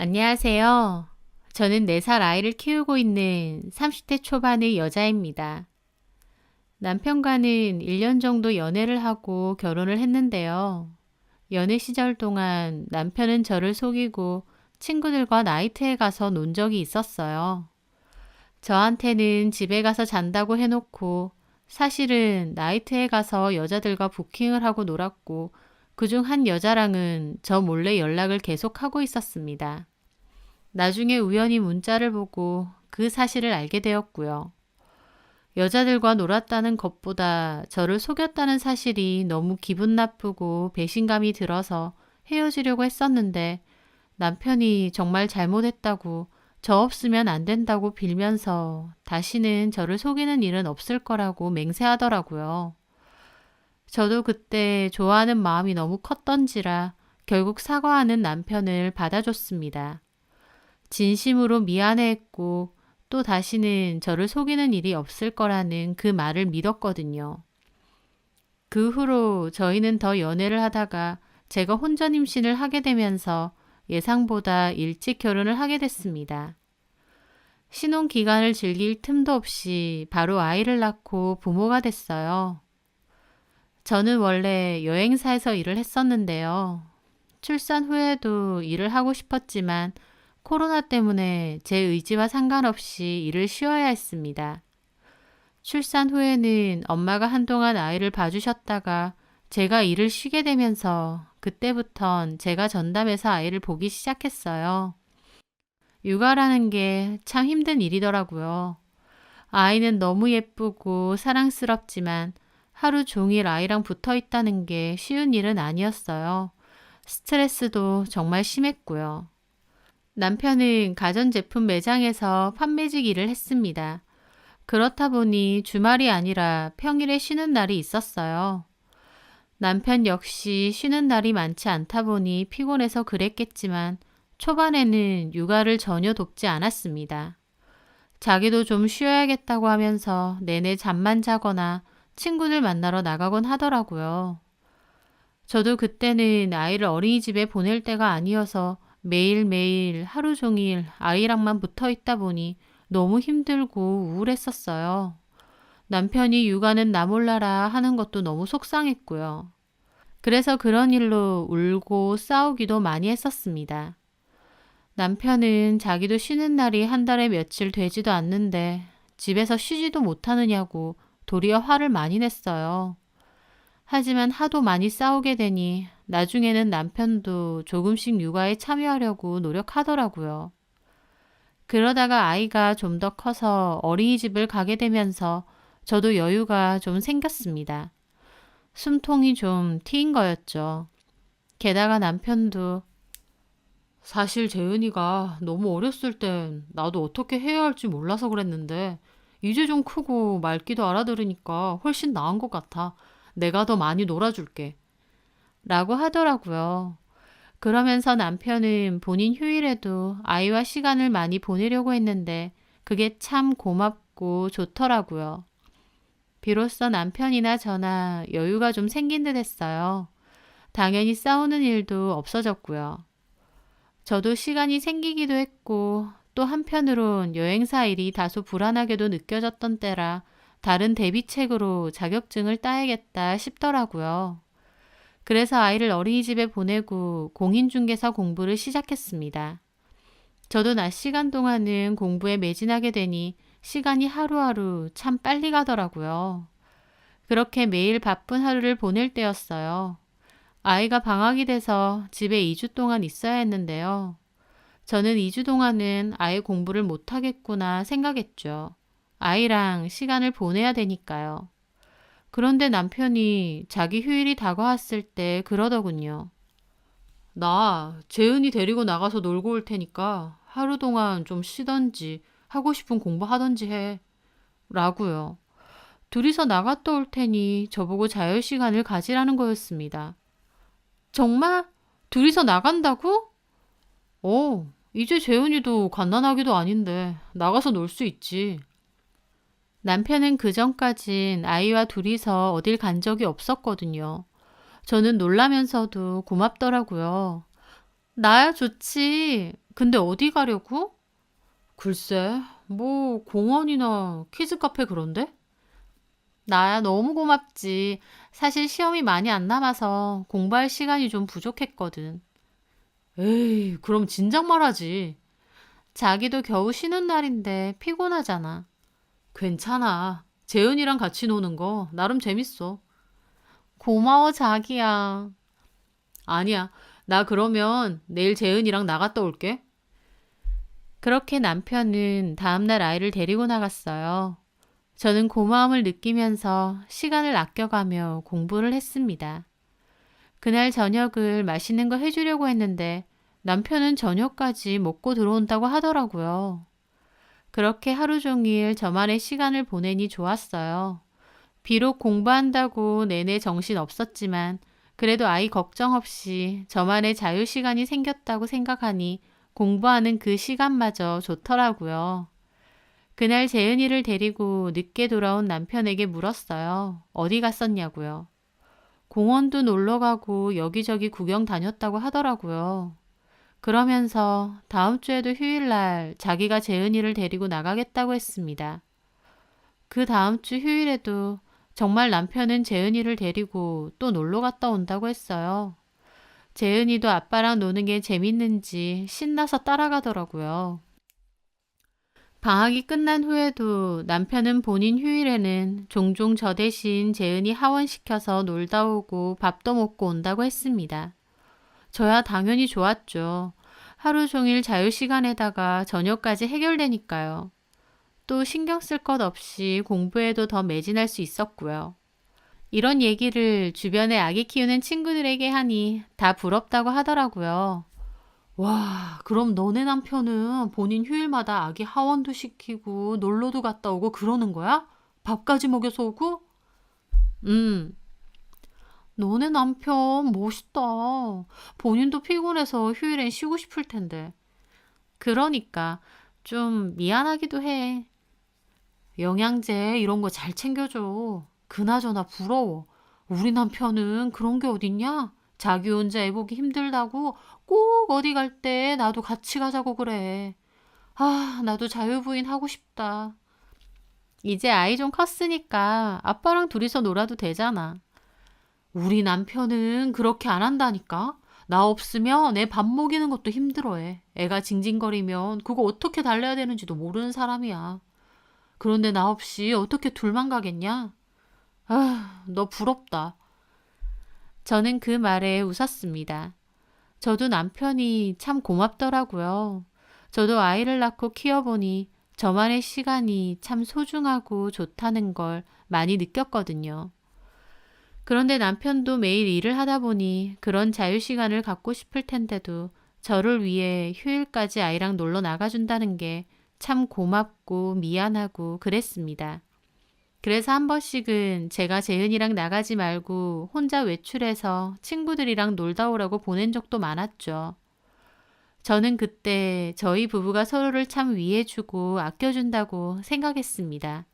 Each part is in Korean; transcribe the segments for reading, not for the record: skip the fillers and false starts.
안녕하세요. 저는 4살 아이를 키우고 있는 30대 초반의 여자입니다. 남편과는 1년 정도 연애를 하고 결혼을 했는데요. 연애 시절 동안 남편은 저를 속이고 친구들과 나이트에 가서 논 적이 있었어요. 저한테는 집에 가서 잔다고 해놓고 사실은 나이트에 가서 여자들과 부킹을 하고 놀았고 그중 한 여자랑은 저 몰래 연락을 계속하고 있었습니다. 나중에 우연히 문자를 보고 그 사실을 알게 되었고요. 여자들과 놀았다는 것보다 저를 속였다는 사실이 너무 기분 나쁘고 배신감이 들어서 헤어지려고 했었는데 남편이 정말 잘못했다고 저 없으면 안 된다고 빌면서 다시는 저를 속이는 일은 없을 거라고 맹세하더라고요. 저도 그때 좋아하는 마음이 너무 컸던지라 결국 사과하는 남편을 받아줬습니다. 진심으로 미안해했고 또 다시는 저를 속이는 일이 없을 거라는 그 말을 믿었거든요. 그 후로 저희는 더 연애를 하다가 제가 혼전 임신을 하게 되면서 예상보다 일찍 결혼을 하게 됐습니다. 신혼 기간을 즐길 틈도 없이 바로 아이를 낳고 부모가 됐어요. 저는 원래 여행사에서 일을 했었는데요. 출산 후에도 일을 하고 싶었지만 코로나 때문에 제 의지와 상관없이 일을 쉬어야 했습니다. 출산 후에는 엄마가 한동안 아이를 봐주셨다가 제가 일을 쉬게 되면서 그때부턴 제가 전담해서 아이를 보기 시작했어요. 육아라는 게 참 힘든 일이더라고요. 아이는 너무 예쁘고 사랑스럽지만 하루 종일 아이랑 붙어 있다는 게 쉬운 일은 아니었어요. 스트레스도 정말 심했고요. 남편은 가전제품 매장에서 판매직 일을 했습니다. 그렇다 보니 주말이 아니라 평일에 쉬는 날이 있었어요. 남편 역시 쉬는 날이 많지 않다 보니 피곤해서 그랬겠지만 초반에는 육아를 전혀 돕지 않았습니다. 자기도 좀 쉬어야겠다고 하면서 내내 잠만 자거나 친구들 만나러 나가곤 하더라고요. 저도 그때는 아이를 어린이집에 보낼 때가 아니어서 매일매일 하루 종일 아이랑만 붙어 있다 보니 너무 힘들고 우울했었어요. 남편이 육아는 나 몰라라 하는 것도 너무 속상했고요. 그래서 그런 일로 울고 싸우기도 많이 했었습니다. 남편은 자기도 쉬는 날이 한 달에 며칠 되지도 않는데 집에서 쉬지도 못하느냐고 도리어 화를 많이 냈어요. 하지만 하도 많이 싸우게 되니 나중에는 남편도 조금씩 육아에 참여하려고 노력하더라고요. 그러다가 아이가 좀 더 커서 어린이집을 가게 되면서 저도 여유가 좀 생겼습니다. 숨통이 좀 트인 거였죠. 게다가 남편도 사실 재은이가 너무 어렸을 땐 나도 어떻게 해야 할지 몰라서 그랬는데 이제 좀 크고 말귀도 알아들으니까 훨씬 나은 것 같아. 내가 더 많이 놀아줄게. 라고 하더라고요. 그러면서 남편은 본인 휴일에도 아이와 시간을 많이 보내려고 했는데 그게 참 고맙고 좋더라고요. 비로소 남편이나 저나 여유가 좀 생긴 듯 했어요. 당연히 싸우는 일도 없어졌고요. 저도 시간이 생기기도 했고 또 한편으론 여행사 일이 다소 불안하게도 느껴졌던 때라 다른 대비책으로 자격증을 따야겠다 싶더라고요. 그래서 아이를 어린이집에 보내고 공인중개사 공부를 시작했습니다. 저도 낮 시간 동안은 공부에 매진하게 되니 시간이 하루하루 참 빨리 가더라고요. 그렇게 매일 바쁜 하루를 보낼 때였어요. 아이가 방학이 돼서 집에 2주 동안 있어야 했는데요. 저는 2주 동안은 아예 공부를 못하겠구나 생각했죠. 아이랑 시간을 보내야 되니까요. 그런데 남편이 자기 휴일이 다가왔을 때 그러더군요. 나 재은이 데리고 나가서 놀고 올 테니까 하루 동안 좀 쉬던지 하고 싶은 공부하던지 해. 라고요. 둘이서 나갔다 올 테니 저보고 자유시간을 가지라는 거였습니다. 정말? 둘이서 나간다고? 이제 재은이도 갓난아기도 아닌데 나가서 놀 수 있지. 남편은 그전까진 아이와 둘이서 어딜 간 적이 없었거든요. 저는 놀라면서도 고맙더라고요. 나야 좋지. 근데 어디 가려고? 글쎄, 뭐 공원이나 키즈 카페 그런데? 나야 너무 고맙지. 사실 시험이 많이 안 남아서 공부할 시간이 좀 부족했거든. 에이, 그럼 진작 말하지. 자기도 겨우 쉬는 날인데 피곤하잖아. 괜찮아. 재은이랑 같이 노는 거 나름 재밌어. 고마워, 자기야. 아니야. 나 그러면 내일 재은이랑 나갔다 올게. 그렇게 남편은 다음날 아이를 데리고 나갔어요. 저는 고마움을 느끼면서 시간을 아껴가며 공부를 했습니다. 그날 저녁을 맛있는 거 해주려고 했는데 남편은 저녁까지 먹고 들어온다고 하더라고요. 그렇게 하루 종일 저만의 시간을 보내니 좋았어요. 비록 공부한다고 내내 정신 없었지만 그래도 아이 걱정 없이 저만의 자유 시간이 생겼다고 생각하니 공부하는 그 시간마저 좋더라고요. 그날 재은이를 데리고 늦게 돌아온 남편에게 물었어요. 어디 갔었냐고요. 공원도 놀러 가고 여기저기 구경 다녔다고 하더라고요. 그러면서 다음 주에도 휴일날 자기가 재은이를 데리고 나가겠다고 했습니다. 그 다음 주 휴일에도 정말 남편은 재은이를 데리고 또 놀러 갔다 온다고 했어요. 재은이도 아빠랑 노는 게 재밌는지 신나서 따라가더라고요. 방학이 끝난 후에도 남편은 본인 휴일에는 종종 저 대신 재은이 하원시켜서 놀다 오고 밥도 먹고 온다고 했습니다. 저야 당연히 좋았죠. 하루 종일 자유시간에다가 저녁까지 해결되니까요. 또 신경 쓸 것 없이 공부에도 더 매진할 수 있었고요. 이런 얘기를 주변에 아기 키우는 친구들에게 하니 다 부럽다고 하더라고요. 와, 그럼 너네 남편은 본인 휴일마다 아기 하원도 시키고 놀러도 갔다 오고 그러는 거야? 밥까지 먹여서 오고? 음, 너네 남편 멋있다. 본인도 피곤해서 휴일엔 쉬고 싶을 텐데. 그러니까 좀 미안하기도 해. 영양제 이런 거 잘 챙겨줘. 그나저나 부러워. 우리 남편은 그런 게 어딨냐? 자기 혼자 애보기 힘들다고 꼭 어디 갈 때 나도 같이 가자고 그래. 아, 나도 자유부인 하고 싶다. 이제 아이 좀 컸으니까 아빠랑 둘이서 놀아도 되잖아. 우리 남편은 그렇게 안 한다니까. 나 없으면 애 밥 먹이는 것도 힘들어해. 애가 징징거리면 그거 어떻게 달래야 되는지도 모르는 사람이야. 그런데 나 없이 어떻게 둘만 가겠냐? 아, 너 부럽다. 저는 그 말에 웃었습니다. 저도 남편이 참 고맙더라고요. 저도 아이를 낳고 키워보니 저만의 시간이 참 소중하고 좋다는 걸 많이 느꼈거든요. 그런데 남편도 매일 일을 하다 보니 그런 자유시간을 갖고 싶을 텐데도 저를 위해 휴일까지 아이랑 놀러 나가준다는 게 참 고맙고 미안하고 그랬습니다. 그래서 한 번씩은 제가 재은이랑 나가지 말고 혼자 외출해서 친구들이랑 놀다 오라고 보낸 적도 많았죠. 저는 그때 저희 부부가 서로를 참 위해주고 아껴준다고 생각했습니다.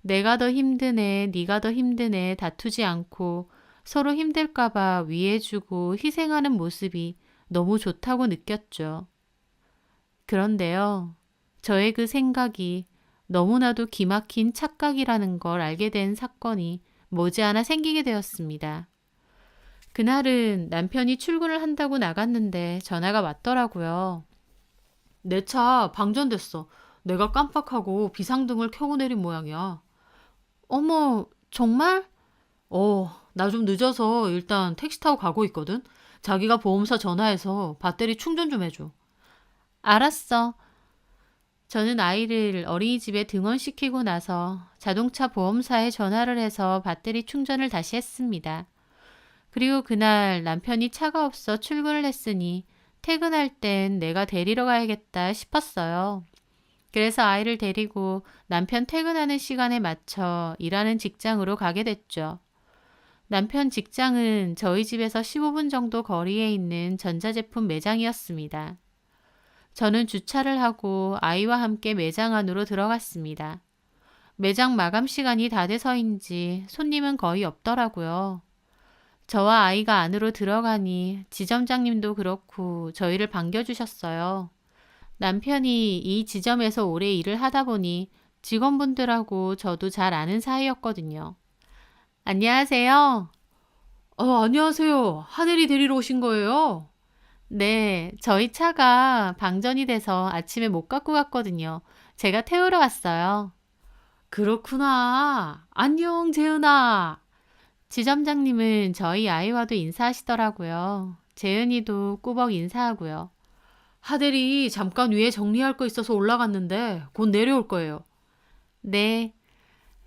내가 더 힘드네, 네가 더 힘드네 다투지 않고 서로 힘들까봐 위해주고 희생하는 모습이 너무 좋다고 느꼈죠. 그런데요, 저의 그 생각이 너무나도 기막힌 착각이라는 걸 알게 된 사건이 머지않아 생기게 되었습니다. 그날은 남편이 출근을 한다고 나갔는데 전화가 왔더라고요. 내 차 방전됐어. 내가 깜빡하고 비상등을 켜고 내린 모양이야. 어머, 정말? 나 좀 늦어서 일단 택시 타고 가고 있거든. 자기가 보험사 전화해서 배터리 충전 좀 해줘. 알았어. 저는 아이를 어린이집에 등원시키고 나서 자동차 보험사에 전화를 해서 배터리 충전을 다시 했습니다. 그리고 그날 남편이 차가 없어 출근을 했으니 퇴근할 땐 내가 데리러 가야겠다 싶었어요. 그래서 아이를 데리고 남편 퇴근하는 시간에 맞춰 일하는 직장으로 가게 됐죠. 남편 직장은 저희 집에서 15분 정도 거리에 있는 전자제품 매장이었습니다. 저는 주차를 하고 아이와 함께 매장 안으로 들어갔습니다. 매장 마감 시간이 다 돼서인지 손님은 거의 없더라고요. 저와 아이가 안으로 들어가니 지점장님도 그렇고 저희를 반겨주셨어요. 남편이 이 지점에서 오래 일을 하다 보니 직원분들하고 저도 잘 아는 사이였거든요. 안녕하세요. 안녕하세요. 하늘이 데리러 오신 거예요? 네, 저희 차가 방전이 돼서 아침에 못 갖고 갔거든요. 제가 태우러 왔어요. 그렇구나. 안녕, 재은아. 지점장님은 저희 아이와도 인사하시더라고요. 재은이도 꾸벅 인사하고요. 하늘이 잠깐 위에 정리할 거 있어서 올라갔는데 곧 내려올 거예요. 네,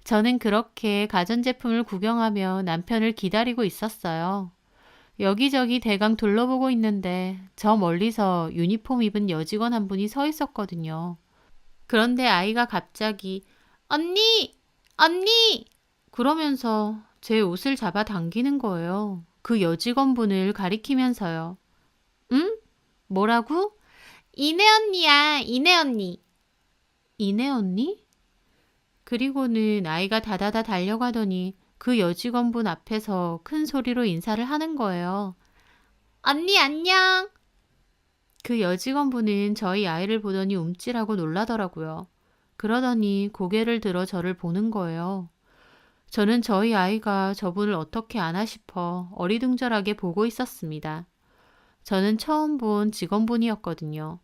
저는 그렇게 가전제품을 구경하며 남편을 기다리고 있었어요. 여기저기 대강 둘러보고 있는데 저 멀리서 유니폼 입은 여직원 한 분이 서 있었거든요. 그런데 아이가 갑자기 언니! 언니! 그러면서 제 옷을 잡아 당기는 거예요. 그 여직원분을 가리키면서요. 응? 뭐라고? 이내 언니야, 이내 언니. 이내 언니? 그리고는 아이가 다다다 달려가더니 그 여직원분 앞에서 큰 소리로 인사를 하는 거예요. 언니 안녕. 그 여직원분은 저희 아이를 보더니 움찔하고 놀라더라고요. 그러더니 고개를 들어 저를 보는 거예요. 저는 저희 아이가 저분을 어떻게 아나 싶어 어리둥절하게 보고 있었습니다. 저는 처음 본 직원분이었거든요.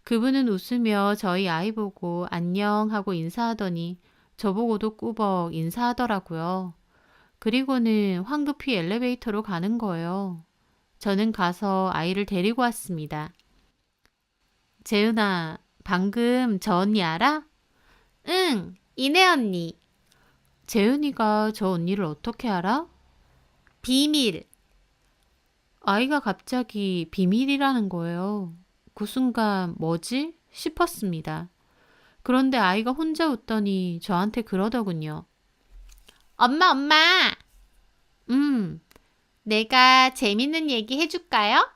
그분은 웃으며 저희 아이 보고 안녕 하고 인사하더니 저보고도 꾸벅 인사하더라고요. 그리고는 황급히 엘리베이터로 가는 거예요. 저는 가서 아이를 데리고 왔습니다. 재은아, 방금 저 언니 알아? 응, 이내 언니. 재은이가 저 언니를 어떻게 알아? 비밀. 아이가 갑자기 비밀이라는 거예요. 그 순간 뭐지? 싶었습니다. 그런데 아이가 혼자 웃더니 저한테 그러더군요. 엄마, 엄마. 음, 내가 재밌는 얘기 해줄까요?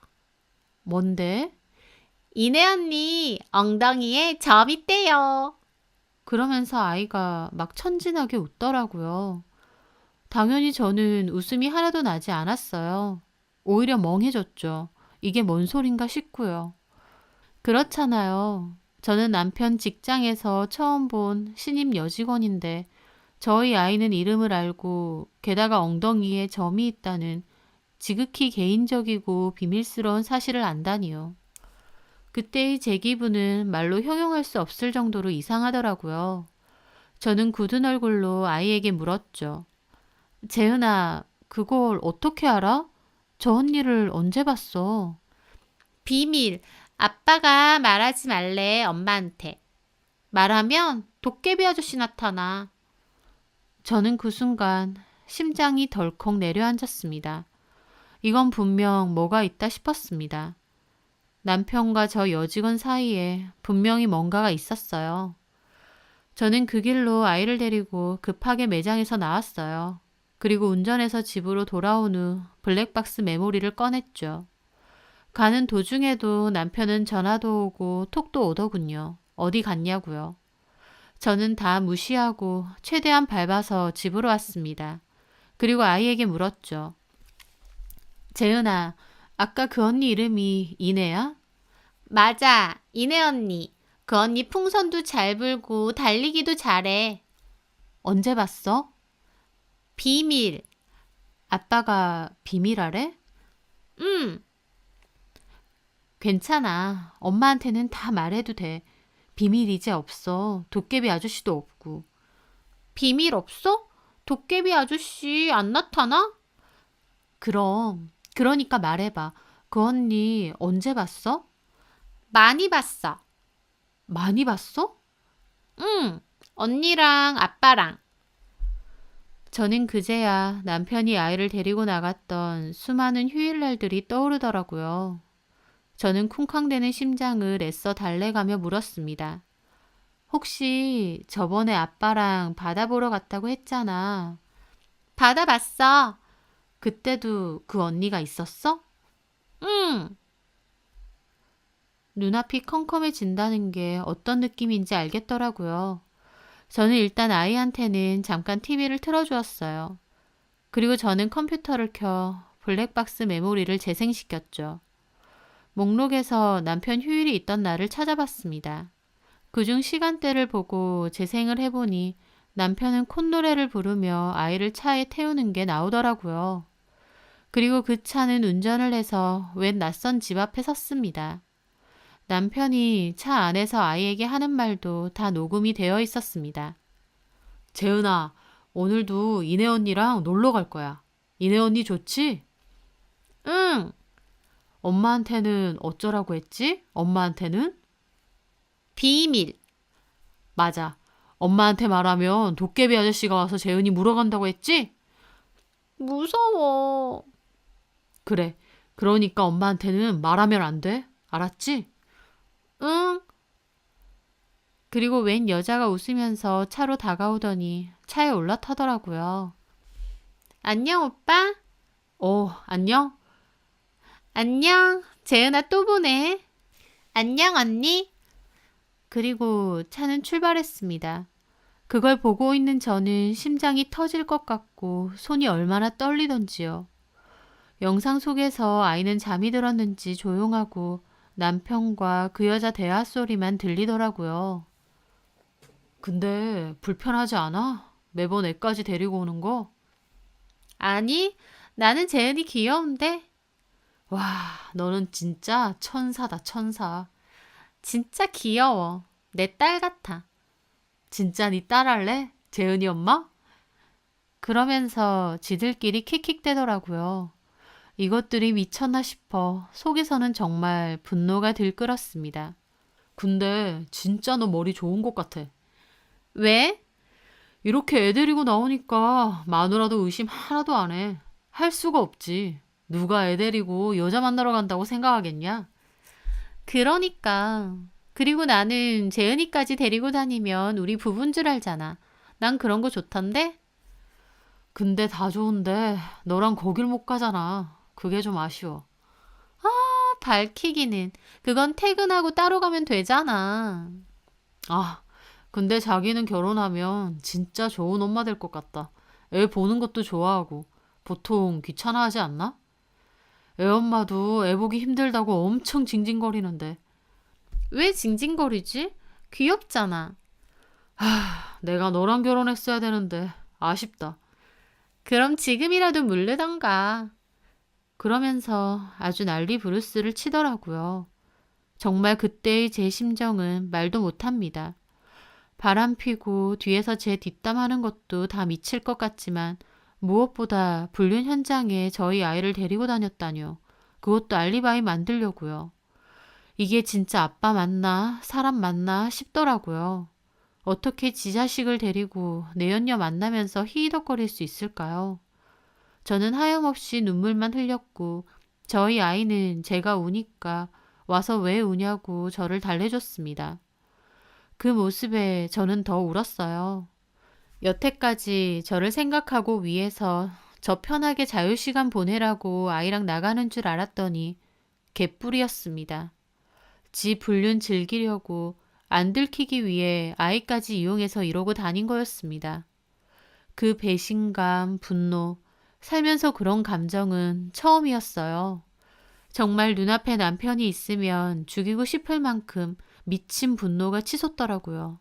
뭔데? 이내 언니 엉덩이에 점 있대요. 그러면서 아이가 막 천진하게 웃더라고요. 당연히 저는 웃음이 하나도 나지 않았어요. 오히려 멍해졌죠. 이게 뭔 소린가 싶고요. 그렇잖아요. 저는 남편 직장에서 처음 본 신입 여직원인데 저희 아이는 이름을 알고 게다가 엉덩이에 점이 있다는 지극히 개인적이고 비밀스러운 사실을 안다니요. 그때의 제 기분은 말로 형용할 수 없을 정도로 이상하더라고요. 저는 굳은 얼굴로 아이에게 물었죠. 재은아, 그걸 어떻게 알아? 저 언니를 언제 봤어? 비밀. 아빠가 말하지 말래, 엄마한테. 말하면 도깨비 아저씨 나타나. 저는 그 순간 심장이 덜컥 내려앉았습니다. 이건 분명 뭐가 있다 싶었습니다. 남편과 저 여직원 사이에 분명히 뭔가가 있었어요. 저는 그 길로 아이를 데리고 급하게 매장에서 나왔어요. 그리고 운전해서 집으로 돌아온 후 블랙박스 메모리를 꺼냈죠. 가는 도중에도 남편은 전화도 오고 톡도 오더군요. 어디 갔냐고요. 저는 다 무시하고 최대한 밟아서 집으로 왔습니다. 그리고 아이에게 물었죠. 재은아, 아까 그 언니 이름이 이내야? 맞아, 이내 언니. 그 언니 풍선도 잘 불고 달리기도 잘해. 언제 봤어? 비밀. 아빠가 비밀하래? 응. 괜찮아. 엄마한테는 다 말해도 돼. 비밀 이제 없어. 도깨비 아저씨도 없고. 비밀 없어? 도깨비 아저씨 안 나타나? 그럼. 그러니까 말해봐. 그 언니 언제 봤어? 많이 봤어. 많이 봤어? 응. 언니랑 아빠랑. 저는 그제야 남편이 아이를 데리고 나갔던 수많은 휴일날들이 떠오르더라고요. 저는 쿵쾅대는 심장을 애써 달래가며 물었습니다. 혹시 저번에 아빠랑 바다 보러 갔다고 했잖아. 바다 봤어. 그때도 그 언니가 있었어? 응. 눈앞이 컴컴해진다는 게 어떤 느낌인지 알겠더라고요. 저는 일단 아이한테는 잠깐 TV를 틀어주었어요. 그리고 저는 컴퓨터를 켜 블랙박스 메모리를 재생시켰죠. 목록에서 남편 휴일이 있던 날을 찾아봤습니다. 그중 시간대를 보고 재생을 해보니 남편은 콧노래를 부르며 아이를 차에 태우는 게 나오더라고요. 그리고 그 차는 운전을 해서 웬 낯선 집 앞에 섰습니다. 남편이 차 안에서 아이에게 하는 말도 다 녹음이 되어 있었습니다. 재은아, 오늘도 이내 언니랑 놀러 갈 거야. 이내 언니 좋지? 응. 엄마한테는 어쩌라고 했지? 엄마한테는? 비밀. 맞아. 엄마한테 말하면 도깨비 아저씨가 와서 재은이 물어간다고 했지? 무서워. 그래. 그러니까 엄마한테는 말하면 안 돼. 알았지? 응. 그리고 웬 여자가 웃으면서 차로 다가오더니 차에 올라타더라고요. 안녕, 오빠? 안녕? 안녕. 재은아 또 보네. 안녕, 언니. 그리고 차는 출발했습니다. 그걸 보고 있는 저는 심장이 터질 것 같고 손이 얼마나 떨리던지요. 영상 속에서 아이는 잠이 들었는지 조용하고 남편과 그 여자 대화 소리만 들리더라고요. 근데 불편하지 않아? 매번 애까지 데리고 오는 거? 아니, 나는 재은이 귀여운데. 와, 너는 진짜 천사다, 천사. 진짜 귀여워. 내 딸 같아. 진짜 네 딸 할래? 재은이 엄마? 그러면서 지들끼리 킥킥대더라고요. 이것들이 미쳤나 싶어 속에서는 정말 분노가 들끓었습니다. 근데 진짜 너 머리 좋은 것 같아. 왜? 이렇게 애 데리고 나오니까 마누라도 의심 하나도 안 해. 할 수가 없지. 누가 애 데리고 여자 만나러 간다고 생각하겠냐? 그러니까. 그리고 나는 재은이까지 데리고 다니면 우리 부부인 줄 알잖아. 난 그런 거 좋던데? 근데 다 좋은데 너랑 거길 못 가잖아. 그게 좀 아쉬워. 아, 밝히기는. 그건 퇴근하고 따로 가면 되잖아. 아, 근데 자기는 결혼하면 진짜 좋은 엄마 될 것 같다. 애 보는 것도 좋아하고. 보통 귀찮아하지 않나? 애 엄마도 애 보기 힘들다고 엄청 징징거리는데. 왜 징징거리지? 귀엽잖아. 내가 너랑 결혼했어야 되는데 아쉽다. 그럼 지금이라도 물르던가. 그러면서 아주 난리 부르스를 치더라고요. 정말 그때의 제 심정은 말도 못합니다. 바람 피고 뒤에서 제 뒷담하는 것도 다 미칠 것 같지만 무엇보다 불륜 현장에 저희 아이를 데리고 다녔다뇨. 그것도 알리바이 만들려고요. 이게 진짜 아빠 맞나 사람 맞나 싶더라고요. 어떻게 지 자식을 데리고 내연녀 만나면서 히히덕거릴 수 있을까요? 저는 하염없이 눈물만 흘렸고 저희 아이는 제가 우니까 와서 왜 우냐고 저를 달래줬습니다. 그 모습에 저는 더 울었어요. 여태까지 저를 생각하고 위해서 저 편하게 자유시간 보내라고 아이랑 나가는 줄 알았더니 개뿔이었습니다. 지 불륜 즐기려고 안 들키기 위해 아이까지 이용해서 이러고 다닌 거였습니다. 그 배신감, 분노, 살면서 그런 감정은 처음이었어요. 정말 눈앞에 남편이 있으면 죽이고 싶을 만큼 미친 분노가 치솟더라고요.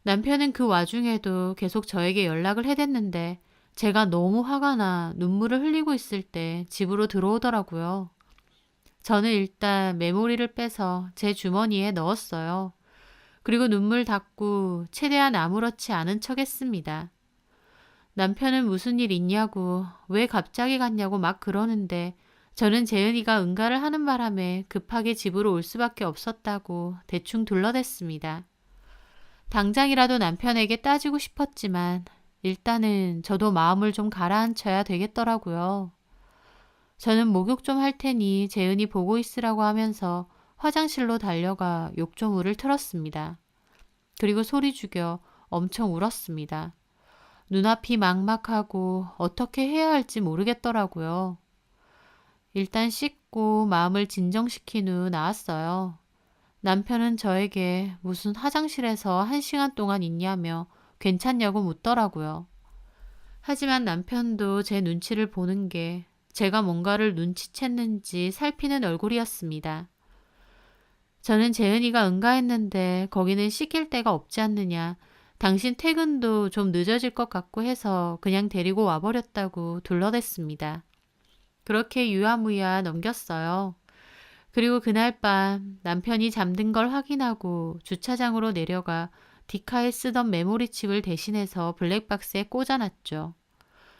남편은 그 와중에도 계속 저에게 연락을 해댔는데 제가 너무 화가 나 눈물을 흘리고 있을 때 집으로 들어오더라고요. 저는 일단 메모리를 빼서 제 주머니에 넣었어요. 그리고 눈물 닦고 최대한 아무렇지 않은 척 했습니다. 남편은 무슨 일 있냐고 왜 갑자기 갔냐고 막 그러는데 저는 재은이가 응가를 하는 바람에 급하게 집으로 올 수밖에 없었다고 대충 둘러댔습니다. 당장이라도 남편에게 따지고 싶었지만 일단은 저도 마음을 좀 가라앉혀야 되겠더라고요. 저는 목욕 좀 할 테니 재은이 보고 있으라고 하면서 화장실로 달려가 욕조물을 틀었습니다. 그리고 소리 죽여 엄청 울었습니다. 눈앞이 막막하고 어떻게 해야 할지 모르겠더라고요. 일단 씻고 마음을 진정시킨 후 나왔어요. 남편은 저에게 무슨 화장실에서 1시간 동안 있냐며 괜찮냐고 묻더라고요. 하지만 남편도 제 눈치를 보는 게 제가 뭔가를 눈치챘는지 살피는 얼굴이었습니다. 저는 재은이가 응가했는데 거기는 시킬 데가 없지 않느냐. 당신 퇴근도 좀 늦어질 것 같고 해서 그냥 데리고 와버렸다고 둘러댔습니다. 그렇게 유야무야 넘겼어요. 그리고 그날 밤 남편이 잠든 걸 확인하고 주차장으로 내려가 디카에 쓰던 메모리 칩을 대신해서 블랙박스에 꽂아놨죠.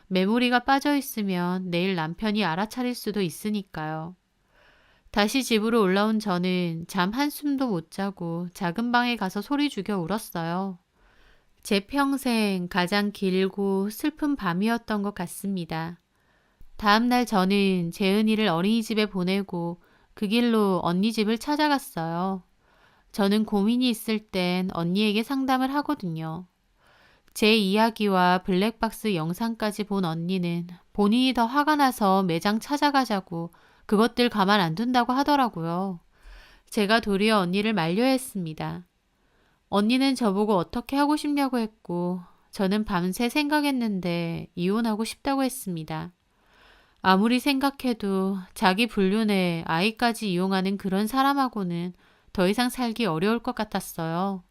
메모리가 빠져 있으면 내일 남편이 알아차릴 수도 있으니까요. 다시 집으로 올라온 저는 잠 한숨도 못 자고 작은 방에 가서 소리 죽여 울었어요. 제 평생 가장 길고 슬픈 밤이었던 것 같습니다. 다음날 저는 재은이를 어린이집에 보내고 그 길로 언니 집을 찾아갔어요. 저는 고민이 있을 땐 언니에게 상담을 하거든요. 제 이야기와 블랙박스 영상까지 본 언니는 본인이 더 화가 나서 매장 찾아가자고 그것들 가만 안 둔다고 하더라고요. 제가 도리어 언니를 말려야 했습니다. 언니는 저보고 어떻게 하고 싶냐고 했고 저는 밤새 생각했는데 이혼하고 싶다고 했습니다. 아무리 생각해도 자기 불륜에 아이까지 이용하는 그런 사람하고는 더 이상 살기 어려울 것 같았어요.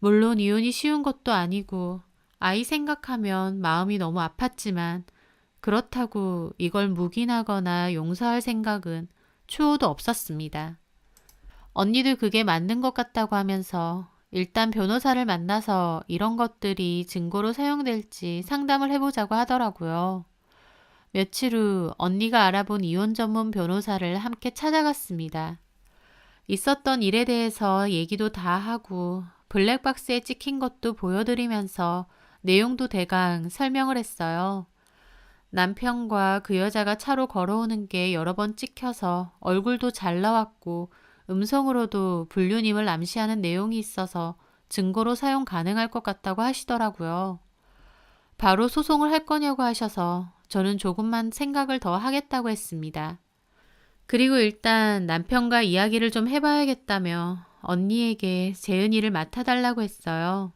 물론 이혼이 쉬운 것도 아니고 아이 생각하면 마음이 너무 아팠지만 그렇다고 이걸 묵인하거나 용서할 생각은 추호도 없었습니다. 언니도 그게 맞는 것 같다고 하면서 일단 변호사를 만나서 이런 것들이 증거로 사용될지 상담을 해보자고 하더라고요. 며칠 후 언니가 알아본 이혼 전문 변호사를 함께 찾아갔습니다. 있었던 일에 대해서 얘기도 다 하고 블랙박스에 찍힌 것도 보여드리면서 내용도 대강 설명을 했어요. 남편과 그 여자가 차로 걸어오는 게 여러 번 찍혀서 얼굴도 잘 나왔고 음성으로도 불륜임을 암시하는 내용이 있어서 증거로 사용 가능할 것 같다고 하시더라고요. 바로 소송을 할 거냐고 하셔서 저는 조금만 생각을 더 하겠다고 했습니다. 그리고 일단 남편과 이야기를 좀 해봐야겠다며 언니에게 재은이를 맡아달라고 했어요.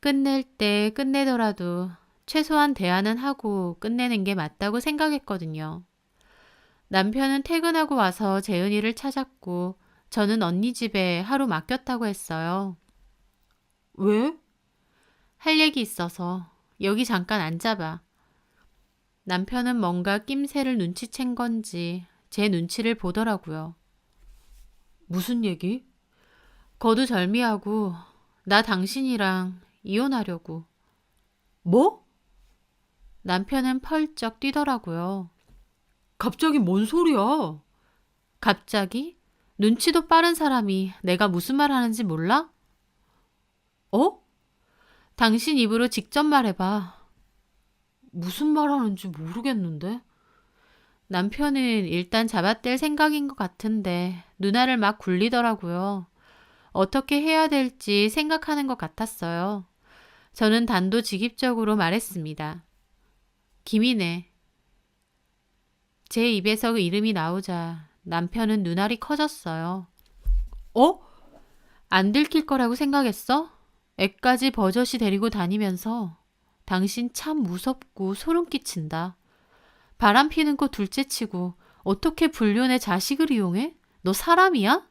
끝낼 때 끝내더라도 최소한 대화는 하고 끝내는 게 맞다고 생각했거든요. 남편은 퇴근하고 와서 재은이를 찾았고 저는 언니 집에 하루 맡겼다고 했어요. 왜? 할 얘기 있어서 여기 잠깐 앉아봐. 남편은 뭔가 낌새를 눈치챈 건지 제 눈치를 보더라고요. 무슨 얘기? 거두절미하고 나 당신이랑 이혼하려고. 뭐? 남편은 펄쩍 뛰더라고요. 갑자기 뭔 소리야? 갑자기? 눈치도 빠른 사람이 내가 무슨 말 하는지 몰라? 어? 당신 입으로 직접 말해봐. 무슨 말 하는지 모르겠는데? 남편은 일단 잡아댈 생각인 것 같은데 누나를 막 굴리더라고요. 어떻게 해야 될지 생각하는 것 같았어요. 저는 단도직입적으로 말했습니다. 김이네. 제 입에서 그 이름이 나오자 남편은 눈알이 커졌어요. 어? 안 들킬 거라고 생각했어? 애까지 버젓이 데리고 다니면서 당신 참 무섭고 소름 끼친다. 바람 피는 거 둘째치고 어떻게 불륜의 자식을 이용해? 너 사람이야?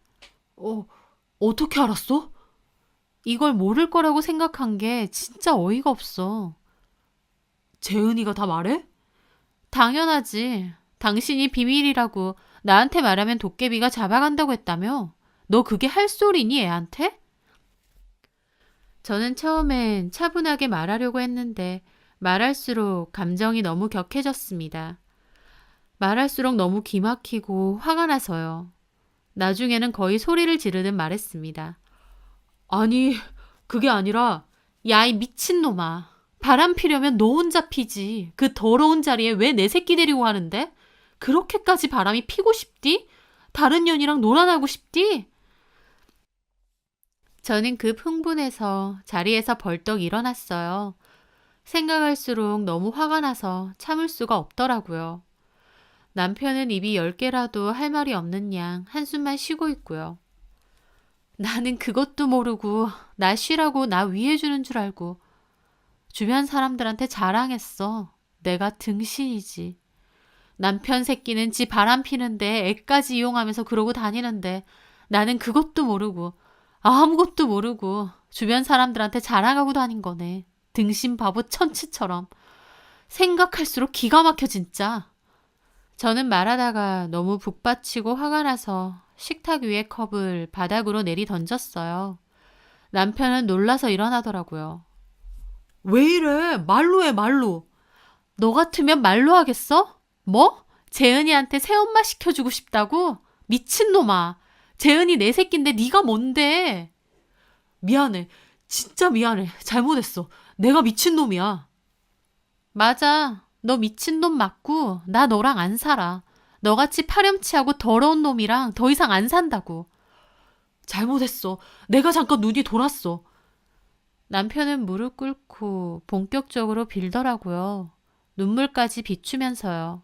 어떻게 알았어? 이걸 모를 거라고 생각한 게 진짜 어이가 없어. 재은이가 다 말해? 당연하지. 당신이 비밀이라고 나한테 말하면 도깨비가 잡아간다고 했다며? 너 그게 할 소리니 애한테? 저는 처음엔 차분하게 말하려고 했는데 말할수록 감정이 너무 격해졌습니다. 말할수록 너무 기막히고 화가 나서요. 나중에는 거의 소리를 지르듯 말했습니다. 아니, 그게 아니라 야, 이 미친놈아. 바람 피려면 너 혼자 피지. 그 더러운 자리에 왜 내 새끼 데리고 가는데? 그렇게까지 바람이 피고 싶디? 다른 년이랑 놀아나고 싶디? 저는 급 흥분해서 자리에서 벌떡 일어났어요. 생각할수록 너무 화가 나서 참을 수가 없더라고요. 남편은 입이 10개라도 할 말이 없는 양 한숨만 쉬고 있고요. 나는 그것도 모르고 나 쉬라고 나 위해 주는 줄 알고 주변 사람들한테 자랑했어. 내가 등신이지. 남편 새끼는 지 바람 피는데 애까지 이용하면서 그러고 다니는데 나는 그것도 모르고 아무것도 모르고 주변 사람들한테 자랑하고 다닌 거네. 등신 바보 천치처럼. 생각할수록 기가 막혀 진짜. 저는 말하다가 너무 북받치고 화가 나서 식탁 위의 컵을 바닥으로 내리 던졌어요. 남편은 놀라서 일어나더라고요. 왜 이래? 말로 해, 말로. 너 같으면 말로 하겠어? 뭐? 재은이한테 새엄마 시켜주고 싶다고? 미친놈아. 재은이 내 새끼인데 네가 뭔데? 미안해. 진짜 미안해. 잘못했어. 내가 미친놈이야. 맞아. 너 미친놈 맞고 나 너랑 안 살아. 너같이 파렴치하고 더러운 놈이랑 더 이상 안 산다고. 잘못했어. 내가 잠깐 눈이 돌았어. 남편은 무릎 꿇고 본격적으로 빌더라고요. 눈물까지 비추면서요.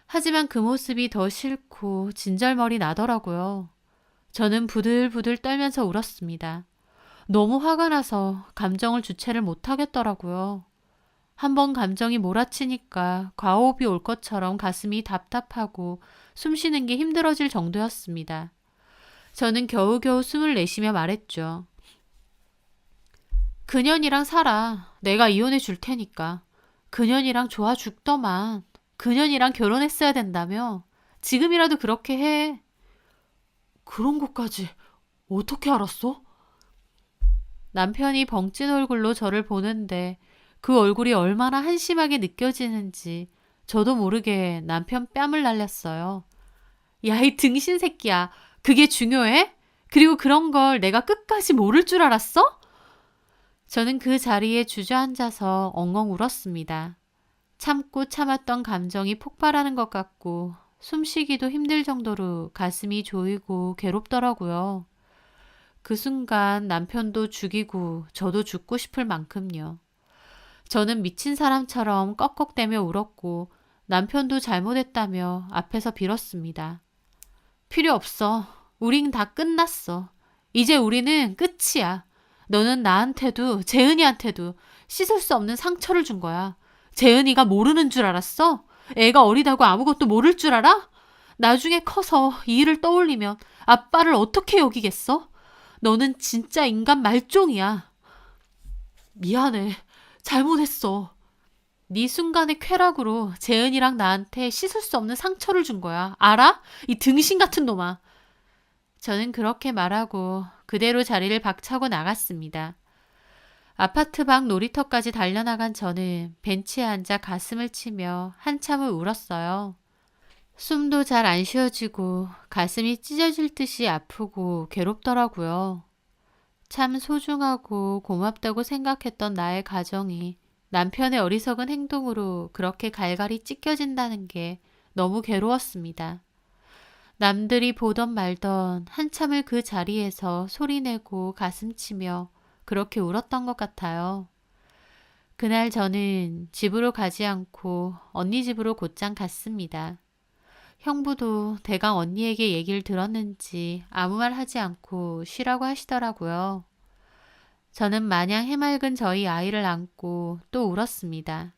하지만 그 모습이 더 싫고 진절머리 나더라고요. 저는 부들부들 떨면서 울었습니다. 너무 화가 나서 감정을 주체를 못하겠더라고요. 한번 감정이 몰아치니까 과호흡이 올 것처럼 가슴이 답답하고 숨쉬는 게 힘들어질 정도였습니다. 저는 겨우겨우 숨을 내쉬며 말했죠. 그년이랑 살아. 내가 이혼해 줄 테니까. 그년이랑 좋아 죽더만. 그년이랑 결혼했어야 된다며. 지금이라도 그렇게 해. 그런 것까지 어떻게 알았어? 남편이 벙찐 얼굴로 저를 보는데 그 얼굴이 얼마나 한심하게 느껴지는지 저도 모르게 남편 뺨을 날렸어요. 야, 이 등신 새끼야. 그게 중요해? 그리고 그런 걸 내가 끝까지 모를 줄 알았어? 저는 그 자리에 주저앉아서 엉엉 울었습니다. 참고 참았던 감정이 폭발하는 것 같고 숨쉬기도 힘들 정도로 가슴이 조이고 괴롭더라고요. 그 순간 남편도 죽이고 저도 죽고 싶을 만큼요. 저는 미친 사람처럼 꺽꺽대며 울었고 남편도 잘못했다며 앞에서 빌었습니다. 필요 없어. 우린 다 끝났어. 이제 우리는 끝이야. 너는 나한테도 재은이한테도 씻을 수 없는 상처를 준 거야. 재은이가 모르는 줄 알았어? 애가 어리다고 아무것도 모를 줄 알아? 나중에 커서 이 일을 떠올리면 아빠를 어떻게 여기겠어? 너는 진짜 인간 말종이야. 미안해. 잘못했어. 네 순간의 쾌락으로 재은이랑 나한테 씻을 수 없는 상처를 준 거야. 알아? 이 등신 같은 놈아. 저는 그렇게 말하고 그대로 자리를 박차고 나갔습니다. 아파트 밖 놀이터까지 달려나간 저는 벤치에 앉아 가슴을 치며 한참을 울었어요. 숨도 잘 안 쉬어지고 가슴이 찢어질 듯이 아프고 괴롭더라고요. 참 소중하고 고맙다고 생각했던 나의 가정이 남편의 어리석은 행동으로 그렇게 갈갈이 찢겨진다는 게 너무 괴로웠습니다. 남들이 보던 말던 한참을 그 자리에서 소리내고 가슴치며 그렇게 울었던 것 같아요. 그날 저는 집으로 가지 않고 언니 집으로 곧장 갔습니다. 형부도 대강 언니에게 얘기를 들었는지 아무 말 하지 않고 쉬라고 하시더라고요. 저는 마냥 해맑은 저희 아이를 안고 또 울었습니다.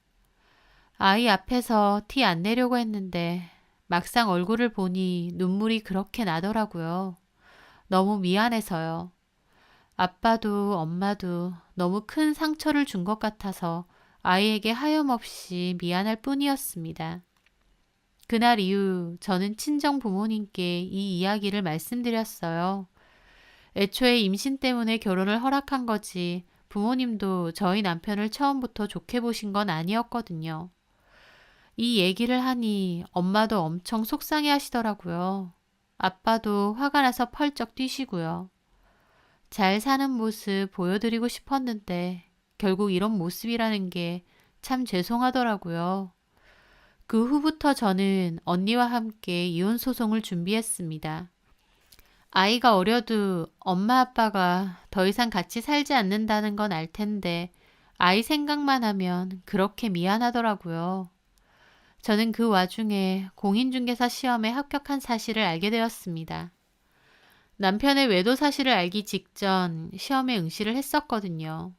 아이 앞에서 티 안 내려고 했는데 막상 얼굴을 보니 눈물이 그렇게 나더라고요. 너무 미안해서요. 아빠도 엄마도 너무 큰 상처를 준 것 같아서 아이에게 하염없이 미안할 뿐이었습니다. 그날 이후 저는 친정 부모님께 이 이야기를 말씀드렸어요. 애초에 임신 때문에 결혼을 허락한 거지 부모님도 저희 남편을 처음부터 좋게 보신 건 아니었거든요. 이 얘기를 하니 엄마도 엄청 속상해 하시더라고요. 아빠도 화가 나서 펄쩍 뛰시고요. 잘 사는 모습 보여드리고 싶었는데 결국 이런 모습이라는 게 참 죄송하더라고요. 그 후부터 저는 언니와 함께 이혼 소송을 준비했습니다. 아이가 어려도 엄마 아빠가 더 이상 같이 살지 않는다는 건 알 텐데 아이 생각만 하면 그렇게 미안하더라고요. 저는 그 와중에 공인중개사 시험에 합격한 사실을 알게 되었습니다. 남편의 외도 사실을 알기 직전 시험에 응시를 했었거든요.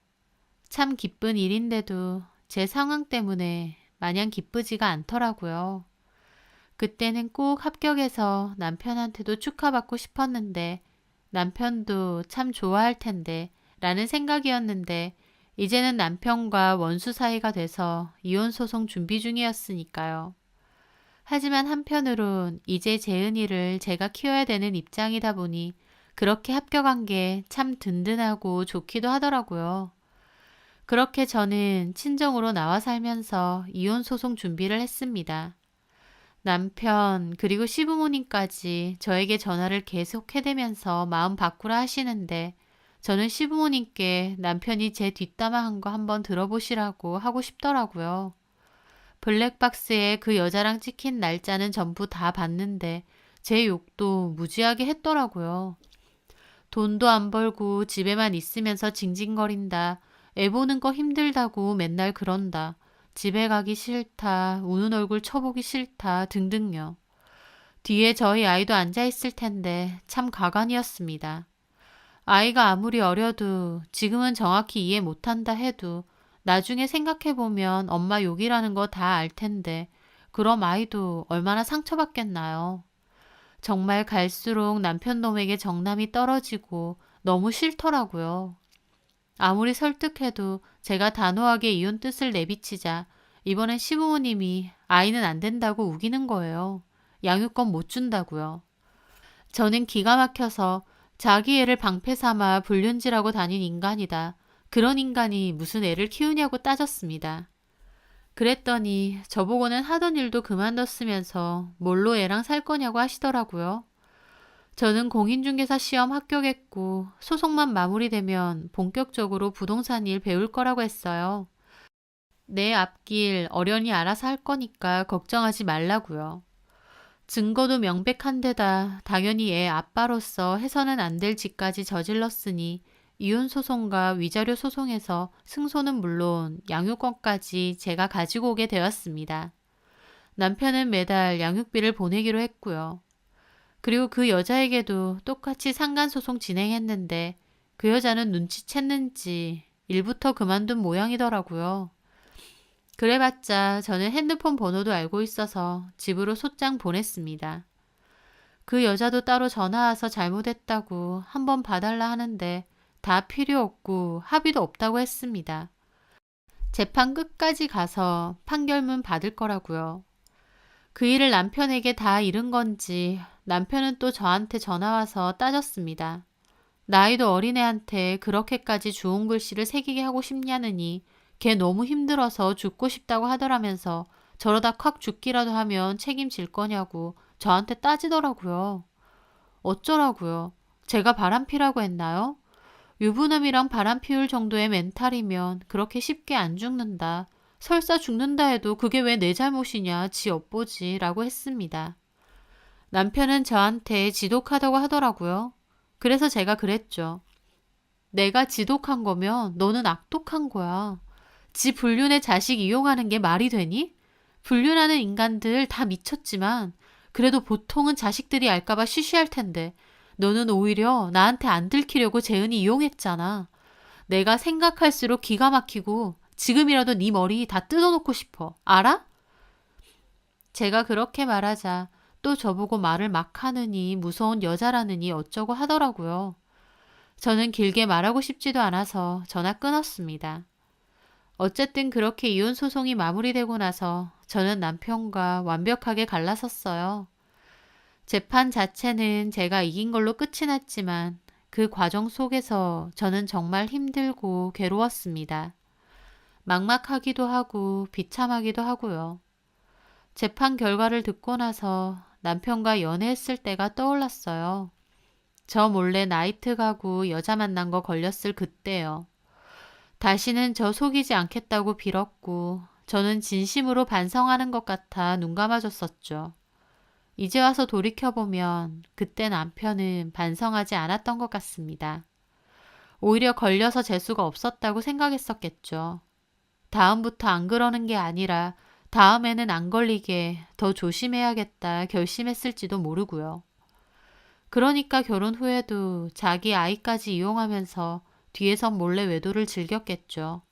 참 기쁜 일인데도 제 상황 때문에 마냥 기쁘지가 않더라고요. 그때는 꼭 합격해서 남편한테도 축하받고 싶었는데 남편도 참 좋아할 텐데 라는 생각이었는데 이제는 남편과 원수 사이가 돼서 이혼 소송 준비 중이었으니까요. 하지만 한편으론 이제 재은이를 제가 키워야 되는 입장이다 보니 그렇게 합격한 게 참 든든하고 좋기도 하더라고요. 그렇게 저는 친정으로 나와 살면서 이혼 소송 준비를 했습니다. 남편 그리고 시부모님까지 저에게 전화를 계속 해대면서 마음 바꾸라 하시는데 저는 시부모님께 남편이 제 뒷담화한 거 한번 들어보시라고 하고 싶더라고요. 블랙박스에 그 여자랑 찍힌 날짜는 전부 다 봤는데 제 욕도 무지하게 했더라고요. 돈도 안 벌고 집에만 있으면서 징징거린다. 애 보는 거 힘들다고 맨날 그런다. 집에 가기 싫다. 우는 얼굴 쳐보기 싫다. 등등요. 뒤에 저희 아이도 앉아있을 텐데 참 가관이었습니다. 아이가 아무리 어려도 지금은 정확히 이해 못한다 해도 나중에 생각해보면 엄마 욕이라는 거 다 알 텐데 그럼 아이도 얼마나 상처받겠나요. 정말 갈수록 남편 놈에게 정남이 떨어지고 너무 싫더라고요. 아무리 설득해도 제가 단호하게 이혼 뜻을 내비치자 이번엔 시부모님이 아이는 안 된다고 우기는 거예요. 양육권 못 준다고요. 저는 기가 막혀서 자기 애를 방패 삼아 불륜질하고 다닌 인간이다. 그런 인간이 무슨 애를 키우냐고 따졌습니다. 그랬더니 저보고는 하던 일도 그만뒀으면서 뭘로 애랑 살 거냐고 하시더라고요. 저는 공인중개사 시험 합격했고 소송만 마무리되면 본격적으로 부동산 일 배울 거라고 했어요. 내 앞길 어련히 알아서 할 거니까 걱정하지 말라고요. 증거도 명백한 데다 당연히 애 아빠로서 해서는 안 될 짓까지 저질렀으니 이혼 소송과 위자료 소송에서 승소는 물론 양육권까지 제가 가지고 오게 되었습니다. 남편은 매달 양육비를 보내기로 했고요. 그리고 그 여자에게도 똑같이 상간소송 진행했는데 그 여자는 눈치챘는지 일부터 그만둔 모양이더라고요. 그래봤자 저는 핸드폰 번호도 알고 있어서 집으로 소장 보냈습니다. 그 여자도 따로 전화와서 잘못했다고 한번 봐달라 하는데 다 필요 없고 합의도 없다고 했습니다. 재판 끝까지 가서 판결문 받을 거라고요. 그 일을 남편에게 다 잃은 건지 남편은 또 저한테 전화와서 따졌습니다. 나이도 어린애한테 그렇게까지 좋은 글씨를 새기게 하고 싶냐느니 걔 너무 힘들어서 죽고 싶다고 하더라면서 저러다 콱 죽기라도 하면 책임질 거냐고 저한테 따지더라고요. 어쩌라고요? 제가 바람피라고 했나요? 유부남이랑 바람 피울 정도의 멘탈이면 그렇게 쉽게 안 죽는다. 설사 죽는다 해도 그게 왜 내 잘못이냐 지 엿보지 라고 했습니다. 남편은 저한테 지독하다고 하더라고요. 그래서 제가 그랬죠. 내가 지독한 거면 너는 악독한 거야. 지 불륜의 자식 이용하는 게 말이 되니? 불륜하는 인간들 다 미쳤지만 그래도 보통은 자식들이 알까봐 쉬쉬할 텐데 너는 오히려 나한테 안 들키려고 재은이 이용했잖아. 내가 생각할수록 기가 막히고 지금이라도 네 머리 다 뜯어놓고 싶어. 알아? 제가 그렇게 말하자 또 저보고 말을 막 하느니 무서운 여자라느니 어쩌고 하더라고요. 저는 길게 말하고 싶지도 않아서 전화 끊었습니다. 어쨌든 그렇게 이혼 소송이 마무리되고 나서 저는 남편과 완벽하게 갈라섰어요. 재판 자체는 제가 이긴 걸로 끝이 났지만 그 과정 속에서 저는 정말 힘들고 괴로웠습니다. 막막하기도 하고 비참하기도 하고요. 재판 결과를 듣고 나서 남편과 연애했을 때가 떠올랐어요. 저 몰래 나이트 가고 여자 만난 거 걸렸을 그때요. 다시는 저 속이지 않겠다고 빌었고 저는 진심으로 반성하는 것 같아 눈 감아줬었죠. 이제 와서 돌이켜보면 그때 남편은 반성하지 않았던 것 같습니다. 오히려 걸려서 재수가 없었다고 생각했었겠죠. 다음부터 안 그러는 게 아니라 다음에는 안 걸리게 더 조심해야겠다 결심했을지도 모르고요. 그러니까 결혼 후에도 자기 아이까지 이용하면서 뒤에서 몰래 외도를 즐겼겠죠.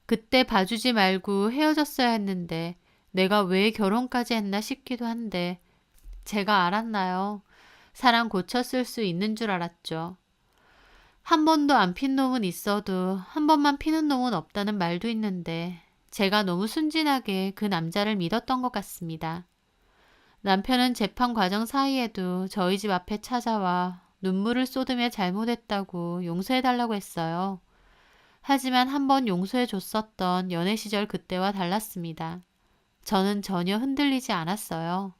그때 봐주지 말고 헤어졌어야 했는데 내가 왜 결혼까지 했나 싶기도 한데 제가 알았나요? 사람 고쳤을 수 있는 줄 알았죠. 한 번도 안 핀 놈은 있어도 한 번만 피는 놈은 없다는 말도 있는데 제가 너무 순진하게 그 남자를 믿었던 것 같습니다. 남편은 재판 과정 사이에도 저희 집 앞에 찾아와 눈물을 쏟으며 잘못했다고 용서해달라고 했어요. 하지만 한 번 용서해줬었던 연애 시절 그때와 달랐습니다. 저는 전혀 흔들리지 않았어요.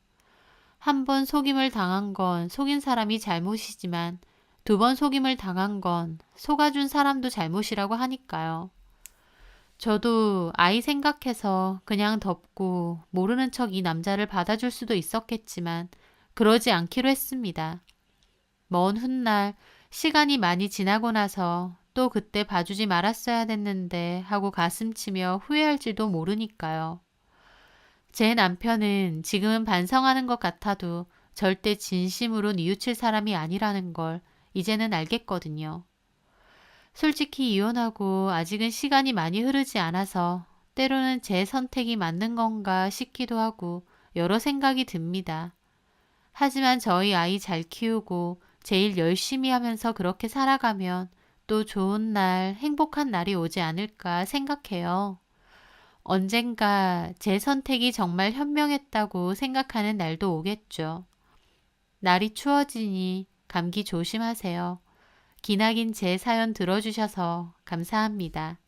한 번 속임을 당한 건 속인 사람이 잘못이지만 2번 속임을 당한 건 속아준 사람도 잘못이라고 하니까요. 저도 아이 생각해서 그냥 덮고 모르는 척 이 남자를 받아줄 수도 있었겠지만 그러지 않기로 했습니다. 먼 훗날 시간이 많이 지나고 나서 또 그때 봐주지 말았어야 됐는데 하고 가슴치며 후회할지도 모르니까요. 제 남편은 지금은 반성하는 것 같아도 절대 진심으로 뉘우칠 사람이 아니라는 걸 이제는 알겠거든요. 솔직히 이혼하고 아직은 시간이 많이 흐르지 않아서 때로는 제 선택이 맞는 건가 싶기도 하고 여러 생각이 듭니다. 하지만 저희 아이 잘 키우고 제일 열심히 하면서 그렇게 살아가면 또 좋은 날, 행복한 날이 오지 않을까 생각해요. 언젠가 제 선택이 정말 현명했다고 생각하는 날도 오겠죠. 날이 추워지니 감기 조심하세요. 기나긴 제 사연 들어주셔서 감사합니다.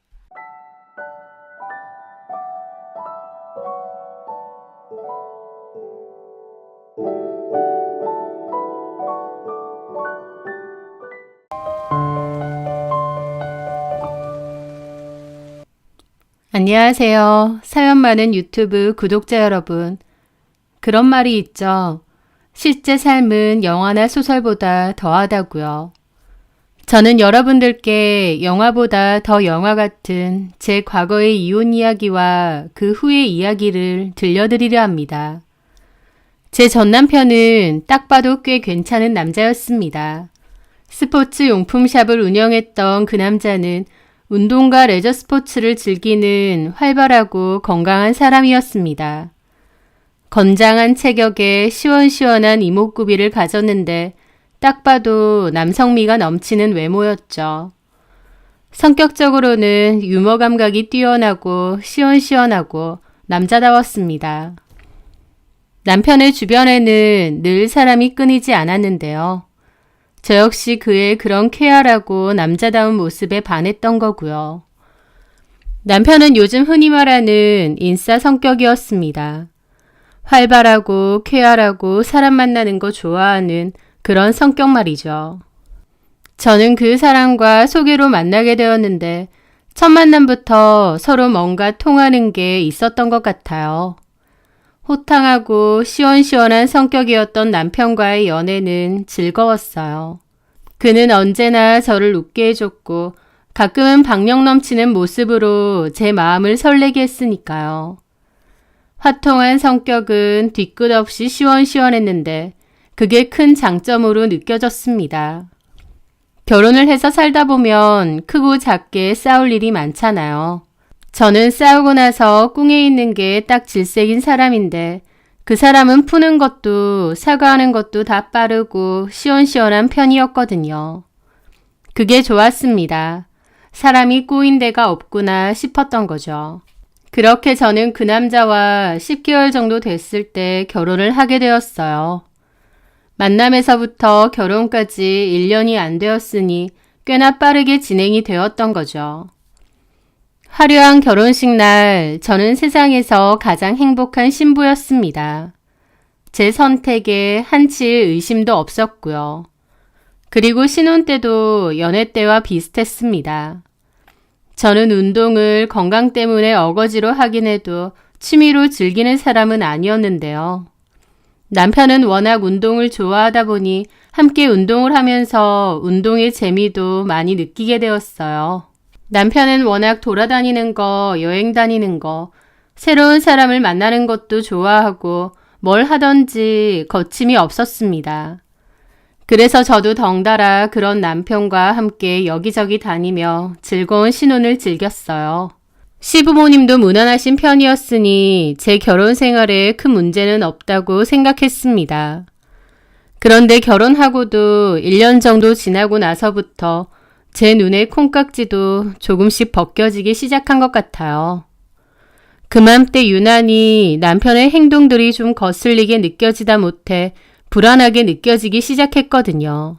안녕하세요. 사연 많은 유튜브 구독자 여러분. 그런 말이 있죠. 실제 삶은 영화나 소설보다 더하다고요. 저는 여러분들께 영화보다 더 영화 같은 제 과거의 이혼 이야기와 그 후의 이야기를 들려드리려 합니다. 제 전 남편은 딱 봐도 꽤 괜찮은 남자였습니다. 스포츠 용품샵을 운영했던 그 남자는 운동과 레저 스포츠를 즐기는 활발하고 건강한 사람이었습니다. 건장한 체격에 시원시원한 이목구비를 가졌는데 딱 봐도 남성미가 넘치는 외모였죠. 성격적으로는 유머 감각이 뛰어나고 시원시원하고 남자다웠습니다. 남편의 주변에는 늘 사람이 끊이지 않았는데요. 저 역시 그의 그런 쾌활하고 남자다운 모습에 반했던 거고요. 남편은 요즘 흔히 말하는 인싸 성격이었습니다. 활발하고 쾌활하고 사람 만나는 거 좋아하는 그런 성격 말이죠. 저는 그 사람과 소개로 만나게 되었는데 첫 만남부터 서로 뭔가 통하는 게 있었던 것 같아요. 호탕하고 시원시원한 성격이었던 남편과의 연애는 즐거웠어요. 그는 언제나 저를 웃게 해줬고 가끔은 박력 넘치는 모습으로 제 마음을 설레게 했으니까요. 화통한 성격은 뒤끝 없이 시원시원했는데 그게 큰 장점으로 느껴졌습니다. 결혼을 해서 살다 보면 크고 작게 싸울 일이 많잖아요. 저는 싸우고 나서 꿍에 있는 게 딱 질색인 사람인데 그 사람은 푸는 것도 사과하는 것도 다 빠르고 시원시원한 편이었거든요. 그게 좋았습니다. 사람이 꼬인 데가 없구나 싶었던 거죠. 그렇게 저는 그 남자와 10개월 정도 됐을 때 결혼을 하게 되었어요. 만남에서부터 결혼까지 1년이 안 되었으니 꽤나 빠르게 진행이 되었던 거죠. 화려한 결혼식 날 저는 세상에서 가장 행복한 신부였습니다. 제 선택에 한치의 의심도 없었고요. 그리고 신혼 때도 연애 때와 비슷했습니다. 저는 운동을 건강 때문에 어거지로 하긴 해도 취미로 즐기는 사람은 아니었는데요. 남편은 워낙 운동을 좋아하다 보니 함께 운동을 하면서 운동의 재미도 많이 느끼게 되었어요. 남편은 워낙 돌아다니는 거, 여행 다니는 거, 새로운 사람을 만나는 것도 좋아하고 뭘 하던지 거침이 없었습니다. 그래서 저도 덩달아 그런 남편과 함께 여기저기 다니며 즐거운 신혼을 즐겼어요. 시부모님도 무난하신 편이었으니 제 결혼 생활에 큰 문제는 없다고 생각했습니다. 그런데 결혼하고도 1년 정도 지나고 나서부터 제 눈의 콩깍지도 조금씩 벗겨지기 시작한 것 같아요. 그맘때 유난히 남편의 행동들이 좀 거슬리게 느껴지다 못해 불안하게 느껴지기 시작했거든요.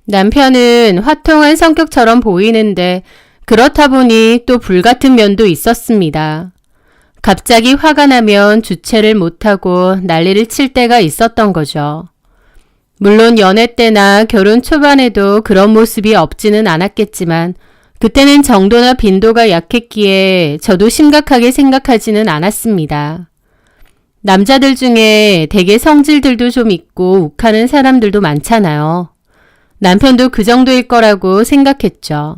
남편은 화통한 성격처럼 보이는데 그렇다 보니 또 불같은 면도 있었습니다. 갑자기 화가 나면 주체를 못하고 난리를 칠 때가 있었던 거죠. 물론 연애 때나 결혼 초반에도 그런 모습이 없지는 않았겠지만 그때는 정도나 빈도가 약했기에 저도 심각하게 생각하지는 않았습니다. 남자들 중에 대개 성질들도 좀 있고 욱하는 사람들도 많잖아요. 남편도 그 정도일 거라고 생각했죠.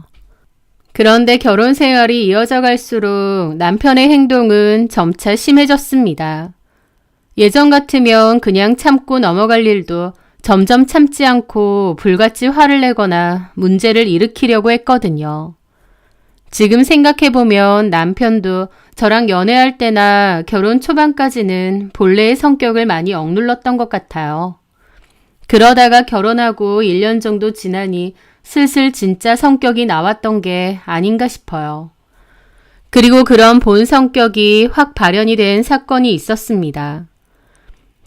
그런데 결혼 생활이 이어져 갈수록 남편의 행동은 점차 심해졌습니다. 예전 같으면 그냥 참고 넘어갈 일도 점점 참지 않고 불같이 화를 내거나 문제를 일으키려고 했거든요. 지금 생각해보면 남편도 저랑 연애할 때나 결혼 초반까지는 본래의 성격을 많이 억눌렀던 것 같아요. 그러다가 결혼하고 1년 정도 지나니 슬슬 진짜 성격이 나왔던 게 아닌가 싶어요. 그리고 그런 본 성격이 확 발현이 된 사건이 있었습니다.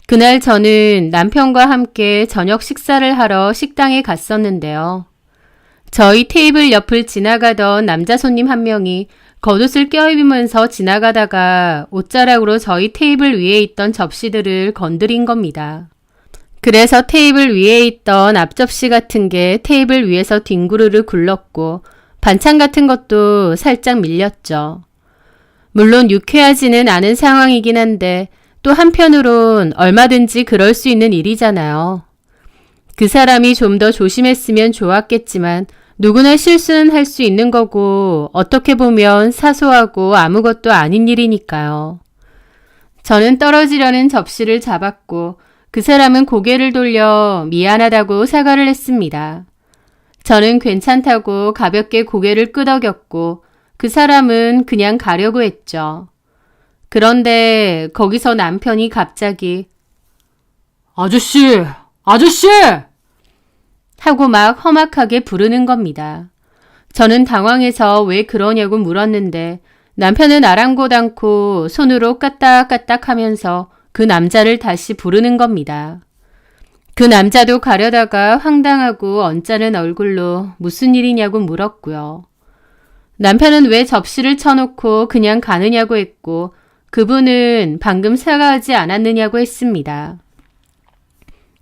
그날 저는 남편과 함께 저녁 식사를 하러 식당에 갔었는데요. 저희 테이블 옆을 지나가던 남자 손님 한 명이 겉옷을 껴입으면서 지나가다가 옷자락으로 저희 테이블 위에 있던 접시들을 건드린 겁니다. 그래서 테이블 위에 있던 앞접시 같은 게 테이블 위에서 뒹구르르 굴렀고 반찬 같은 것도 살짝 밀렸죠. 물론 유쾌하지는 않은 상황이긴 한데 또 한편으론 얼마든지 그럴 수 있는 일이잖아요. 그 사람이 좀 더 조심했으면 좋았겠지만 누구나 실수는 할 수 있는 거고 어떻게 보면 사소하고 아무것도 아닌 일이니까요. 저는 떨어지려는 접시를 잡았고 그 사람은 고개를 돌려 미안하다고 사과를 했습니다. 저는 괜찮다고 가볍게 고개를 끄덕였고 그 사람은 그냥 가려고 했죠. 그런데 거기서 남편이 갑자기 아저씨! 아저씨! 하고 막 험악하게 부르는 겁니다. 저는 당황해서 왜 그러냐고 물었는데 남편은 아랑곳 않고 손으로 까딱까딱 하면서 그 남자를 다시 부르는 겁니다. 그 남자도 가려다가 황당하고 언짢은 얼굴로 무슨 일이냐고 물었고요. 남편은 왜 접시를 쳐놓고 그냥 가느냐고 했고 그분은 방금 사과하지 않았느냐고 했습니다.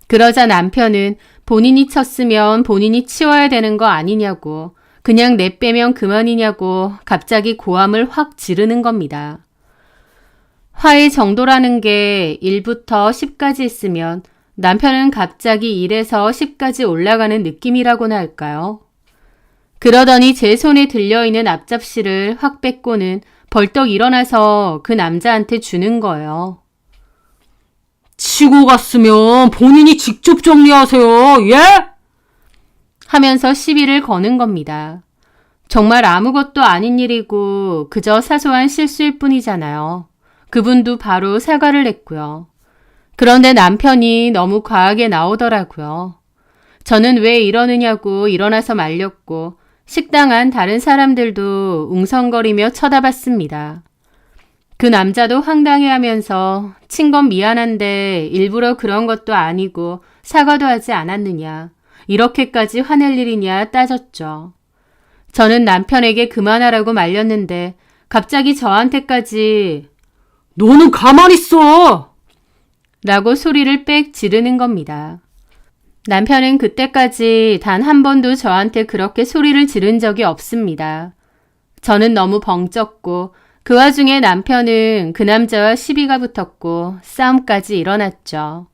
그러자 남편은 본인이 쳤으면 본인이 치워야 되는 거 아니냐고 그냥 내빼면 그만이냐고 갑자기 고함을 확 지르는 겁니다. 화의 정도라는 게 1부터 10까지 있으면 남편은 갑자기 1에서 10까지 올라가는 느낌이라고나 할까요? 그러더니 제 손에 들려있는 앞접시를 확 뺏고는 벌떡 일어나서 그 남자한테 주는 거예요. 치고 갔으면 본인이 직접 정리하세요. 예? 하면서 시비를 거는 겁니다. 정말 아무것도 아닌 일이고 그저 사소한 실수일 뿐이잖아요. 그분도 바로 사과를 했고요. 그런데 남편이 너무 과하게 나오더라고요. 저는 왜 이러느냐고 일어나서 말렸고 식당 안 다른 사람들도 웅성거리며 쳐다봤습니다. 그 남자도 황당해하면서 친 건 미안한데 일부러 그런 것도 아니고 사과도 하지 않았느냐. 이렇게까지 화낼 일이냐 따졌죠. 저는 남편에게 그만하라고 말렸는데 갑자기 저한테까지 너는 가만히 있어! 라고 소리를 빽 지르는 겁니다. 남편은 그때까지 단 한 번도 저한테 그렇게 소리를 지른 적이 없습니다. 저는 너무 벙쪘고 그 와중에 남편은 그 남자와 시비가 붙었고 싸움까지 일어났죠.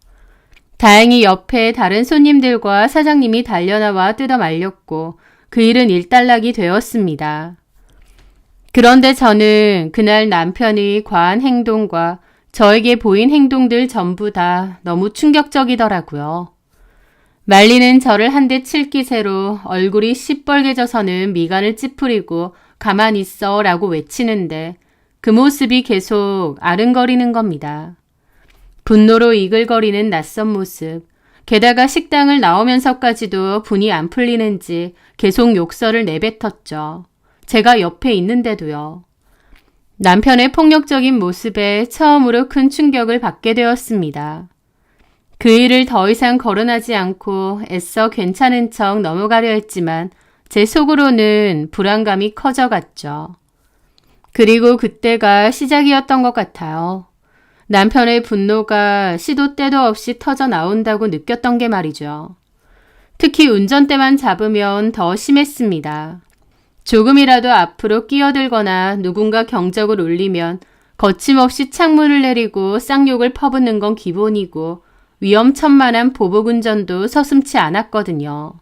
다행히 옆에 다른 손님들과 사장님이 달려나와 뜯어 말렸고 그 일은 일단락이 되었습니다. 그런데 저는 그날 남편의 과한 행동과 저에게 보인 행동들 전부 다 너무 충격적이더라고요. 말리는 저를 한 대 칠 기세로 얼굴이 시뻘개져서는 미간을 찌푸리고 가만히 있어 라고 외치는데 그 모습이 계속 아른거리는 겁니다. 분노로 이글거리는 낯선 모습. 게다가 식당을 나오면서까지도 분이 안 풀리는지 계속 욕설을 내뱉었죠. 제가 옆에 있는데도요. 남편의 폭력적인 모습에 처음으로 큰 충격을 받게 되었습니다. 그 일을 더 이상 거론하지 않고 애써 괜찮은 척 넘어가려 했지만 제 속으로는 불안감이 커져갔죠. 그리고 그때가 시작이었던 것 같아요. 남편의 분노가 시도 때도 없이 터져 나온다고 느꼈던 게 말이죠. 특히 운전대만 잡으면 더 심했습니다. 조금이라도 앞으로 끼어들거나 누군가 경적을 울리면 거침없이 창문을 내리고 쌍욕을 퍼붓는 건 기본이고 위험천만한 보복운전도 서슴지 않았거든요.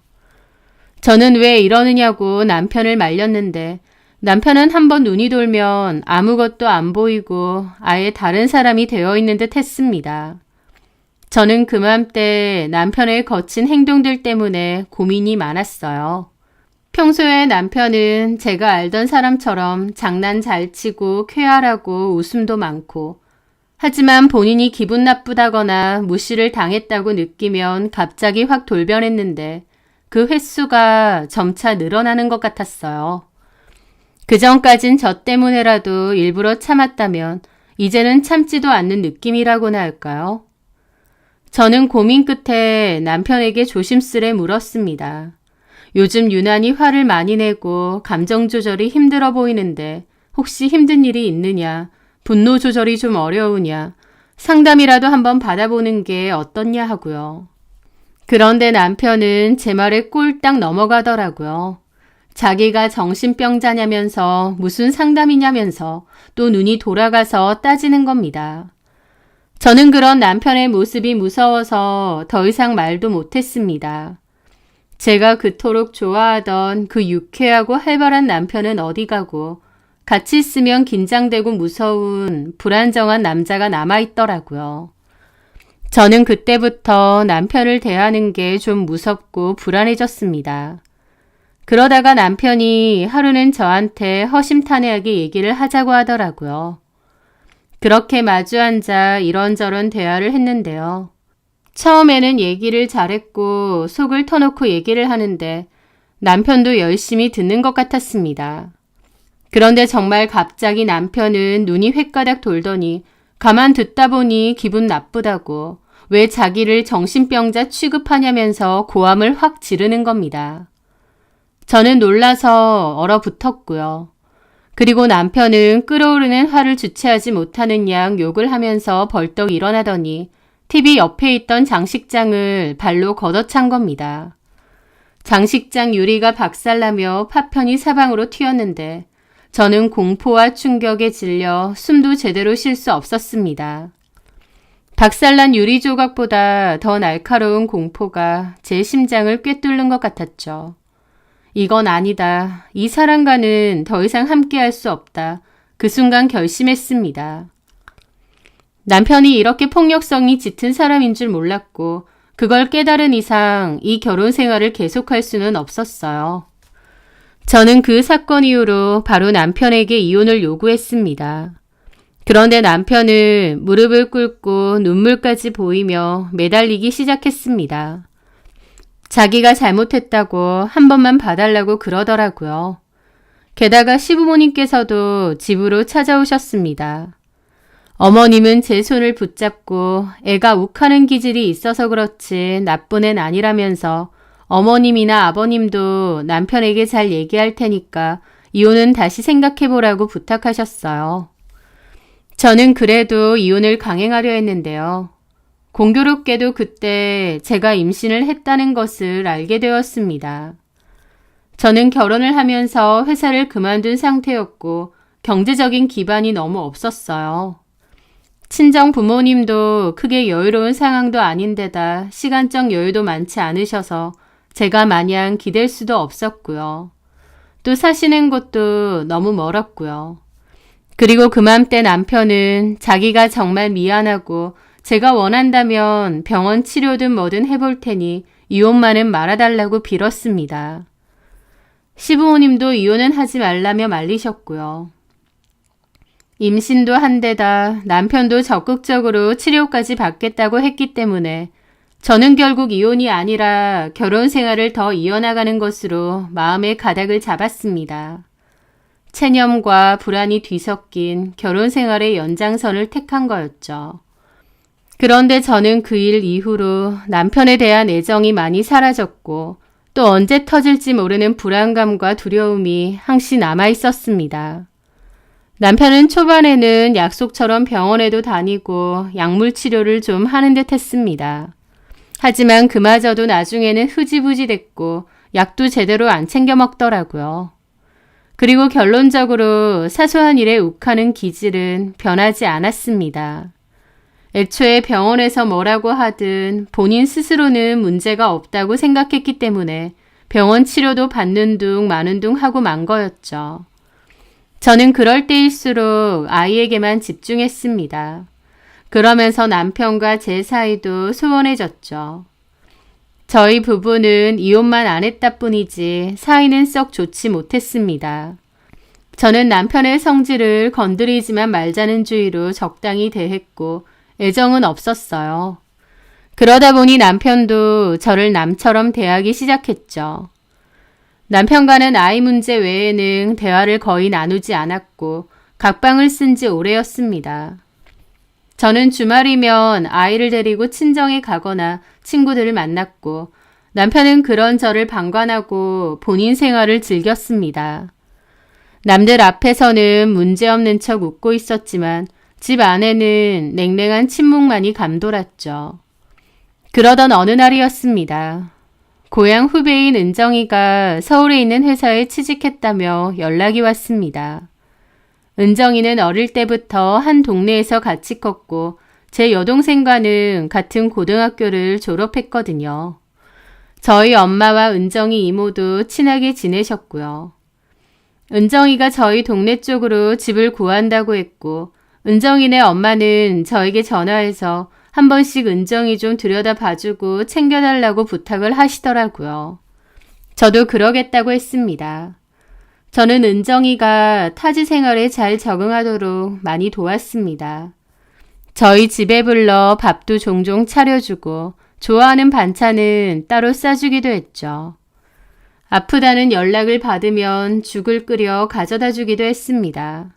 저는 왜 이러느냐고 남편을 말렸는데 남편은 한번 눈이 돌면 아무것도 안 보이고 아예 다른 사람이 되어 있는 듯 했습니다. 저는 그맘때 남편의 거친 행동들 때문에 고민이 많았어요. 평소에 남편은 제가 알던 사람처럼 장난 잘 치고 쾌활하고 웃음도 많고 하지만 본인이 기분 나쁘다거나 무시를 당했다고 느끼면 갑자기 확 돌변했는데 그 횟수가 점차 늘어나는 것 같았어요. 그전까진 저 때문에라도 일부러 참았다면 이제는 참지도 않는 느낌이라고나 할까요? 저는 고민 끝에 남편에게 조심스레 물었습니다. 요즘 유난히 화를 많이 내고 감정 조절이 힘들어 보이는데 혹시 힘든 일이 있느냐? 분노 조절이 좀 어려우냐? 상담이라도 한번 받아보는 게 어떻냐 하고요. 그런데 남편은 제 말에 꼴딱 넘어가더라고요. 자기가 정신병자냐면서 무슨 상담이냐면서 또 눈이 돌아가서 따지는 겁니다. 저는 그런 남편의 모습이 무서워서 더 이상 말도 못했습니다. 제가 그토록 좋아하던 그 유쾌하고 활발한 남편은 어디 가고 같이 있으면 긴장되고 무서운 불안정한 남자가 남아있더라고요. 저는 그때부터 남편을 대하는 게 좀 무섭고 불안해졌습니다. 그러다가 남편이 하루는 저한테 허심탄회하게 얘기를 하자고 하더라고요. 그렇게 마주 앉아 이런저런 대화를 했는데요. 처음에는 얘기를 잘했고 속을 터놓고 얘기를 하는데 남편도 열심히 듣는 것 같았습니다. 그런데 정말 갑자기 남편은 눈이 횟가닥 돌더니 가만 듣다 보니 기분 나쁘다고 왜 자기를 정신병자 취급하냐면서 고함을 확 지르는 겁니다. 저는 놀라서 얼어붙었고요. 그리고 남편은 끓어오르는 화를 주체하지 못하는 양 욕을 하면서 벌떡 일어나더니 TV 옆에 있던 장식장을 발로 걷어찬 겁니다. 장식장 유리가 박살나며 파편이 사방으로 튀었는데 저는 공포와 충격에 질려 숨도 제대로 쉴 수 없었습니다. 박살난 유리 조각보다 더 날카로운 공포가 제 심장을 꿰뚫는 것 같았죠. 이건 아니다. 이 사람과는 더 이상 함께할 수 없다. 그 순간 결심했습니다. 남편이 이렇게 폭력성이 짙은 사람인 줄 몰랐고 그걸 깨달은 이상 이 결혼 생활을 계속할 수는 없었어요. 저는 그 사건 이후로 바로 남편에게 이혼을 요구했습니다. 그런데 남편은 무릎을 꿇고 눈물까지 보이며 매달리기 시작했습니다. 자기가 잘못했다고 한 번만 봐달라고 그러더라고요. 게다가 시부모님께서도 집으로 찾아오셨습니다. 어머님은 제 손을 붙잡고 애가 욱하는 기질이 있어서 그렇지 나쁜 애는 아니라면서 어머님이나 아버님도 남편에게 잘 얘기할 테니까 이혼은 다시 생각해보라고 부탁하셨어요. 저는 그래도 이혼을 강행하려 했는데요. 공교롭게도 그때 제가 임신을 했다는 것을 알게 되었습니다. 저는 결혼을 하면서 회사를 그만둔 상태였고 경제적인 기반이 너무 없었어요. 친정 부모님도 크게 여유로운 상황도 아닌데다 시간적 여유도 많지 않으셔서 제가 마냥 기댈 수도 없었고요. 또 사시는 곳도 너무 멀었고요. 그리고 그맘때 남편은 자기가 정말 미안하고 제가 원한다면 병원 치료든 뭐든 해볼 테니 이혼만은 말아달라고 빌었습니다. 시부모님도 이혼은 하지 말라며 말리셨고요. 임신도 한 데다 남편도 적극적으로 치료까지 받겠다고 했기 때문에 저는 결국 이혼이 아니라 결혼 생활을 더 이어나가는 것으로 마음의 가닥을 잡았습니다. 체념과 불안이 뒤섞인 결혼 생활의 연장선을 택한 거였죠. 그런데 저는 그 일 이후로 남편에 대한 애정이 많이 사라졌고 또 언제 터질지 모르는 불안감과 두려움이 항시 남아 있었습니다. 남편은 초반에는 약속처럼 병원에도 다니고 약물 치료를 좀 하는 듯 했습니다. 하지만 그마저도 나중에는 흐지부지 됐고 약도 제대로 안 챙겨 먹더라고요. 그리고 결론적으로 사소한 일에 욱하는 기질은 변하지 않았습니다. 애초에 병원에서 뭐라고 하든 본인 스스로는 문제가 없다고 생각했기 때문에 병원 치료도 받는 둥 마는 둥 하고 만 거였죠. 저는 그럴 때일수록 아이에게만 집중했습니다. 그러면서 남편과 제 사이도 소원해졌죠. 저희 부부는 이혼만 안 했다 뿐이지 사이는 썩 좋지 못했습니다. 저는 남편의 성질을 건드리지만 말자는 주의로 적당히 대했고 애정은 없었어요. 그러다 보니 남편도 저를 남처럼 대하기 시작했죠. 남편과는 아이 문제 외에는 대화를 거의 나누지 않았고 각방을 쓴 지 오래였습니다. 저는 주말이면 아이를 데리고 친정에 가거나 친구들을 만났고 남편은 그런 저를 방관하고 본인 생활을 즐겼습니다. 남들 앞에서는 문제없는 척 웃고 있었지만 집 안에는 냉랭한 침묵만이 감돌았죠. 그러던 어느 날이었습니다. 고향 후배인 은정이가 서울에 있는 회사에 취직했다며 연락이 왔습니다. 은정이는 어릴 때부터 한 동네에서 같이 컸고 제 여동생과는 같은 고등학교를 졸업했거든요. 저희 엄마와 은정이 이모도 친하게 지내셨고요. 은정이가 저희 동네 쪽으로 집을 구한다고 했고 은정이네 엄마는 저에게 전화해서 한 번씩 은정이 좀 들여다봐주고 챙겨달라고 부탁을 하시더라고요. 저도 그러겠다고 했습니다. 저는 은정이가 타지 생활에 잘 적응하도록 많이 도왔습니다. 저희 집에 불러 밥도 종종 차려주고 좋아하는 반찬은 따로 싸주기도 했죠. 아프다는 연락을 받으면 죽을 끓여 가져다 주기도 했습니다.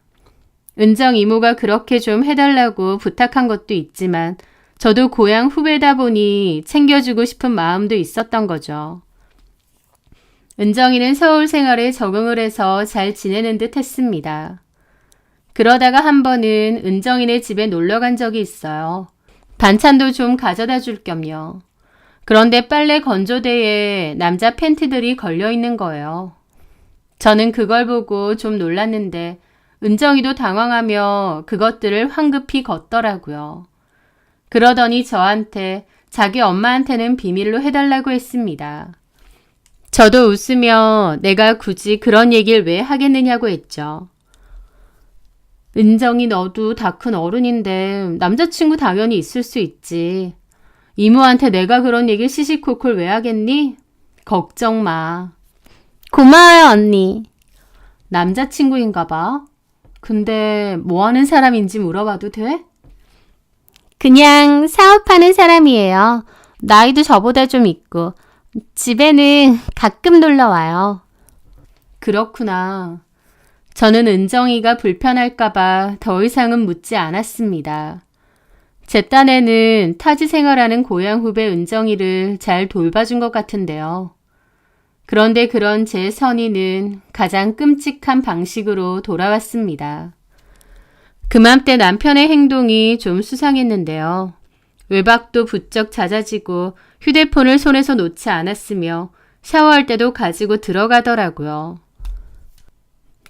은정 이모가 그렇게 좀 해달라고 부탁한 것도 있지만 저도 고향 후배다 보니 챙겨주고 싶은 마음도 있었던 거죠. 은정이는 서울 생활에 적응을 해서 잘 지내는 듯 했습니다. 그러다가 한 번은 은정이네 집에 놀러 간 적이 있어요. 반찬도 좀 가져다 줄 겸요. 그런데 빨래 건조대에 남자 팬티들이 걸려 있는 거예요. 저는 그걸 보고 좀 놀랐는데 은정이도 당황하며 그것들을 황급히 걷더라고요. 그러더니 저한테 자기 엄마한테는 비밀로 해달라고 했습니다. 저도 웃으며 내가 굳이 그런 얘기를 왜 하겠느냐고 했죠. 은정이 너도 다 큰 어른인데 남자친구 당연히 있을 수 있지. 이모한테 내가 그런 얘기를 시시콜콜 왜 하겠니? 걱정 마. 고마워요 언니. 남자친구인가 봐. 근데 뭐 하는 사람인지 물어봐도 돼? 그냥 사업하는 사람이에요. 나이도 저보다 좀 있고 집에는 가끔 놀러 와요. 그렇구나. 저는 은정이가 불편할까봐 더 이상은 묻지 않았습니다. 제 딴에는 타지 생활하는 고향 후배 은정이를 잘 돌봐준 것 같은데요. 그런데 그런 제 선의는 가장 끔찍한 방식으로 돌아왔습니다. 그맘때 남편의 행동이 좀 수상했는데요. 외박도 부쩍 잦아지고 휴대폰을 손에서 놓지 않았으며 샤워할 때도 가지고 들어가더라고요.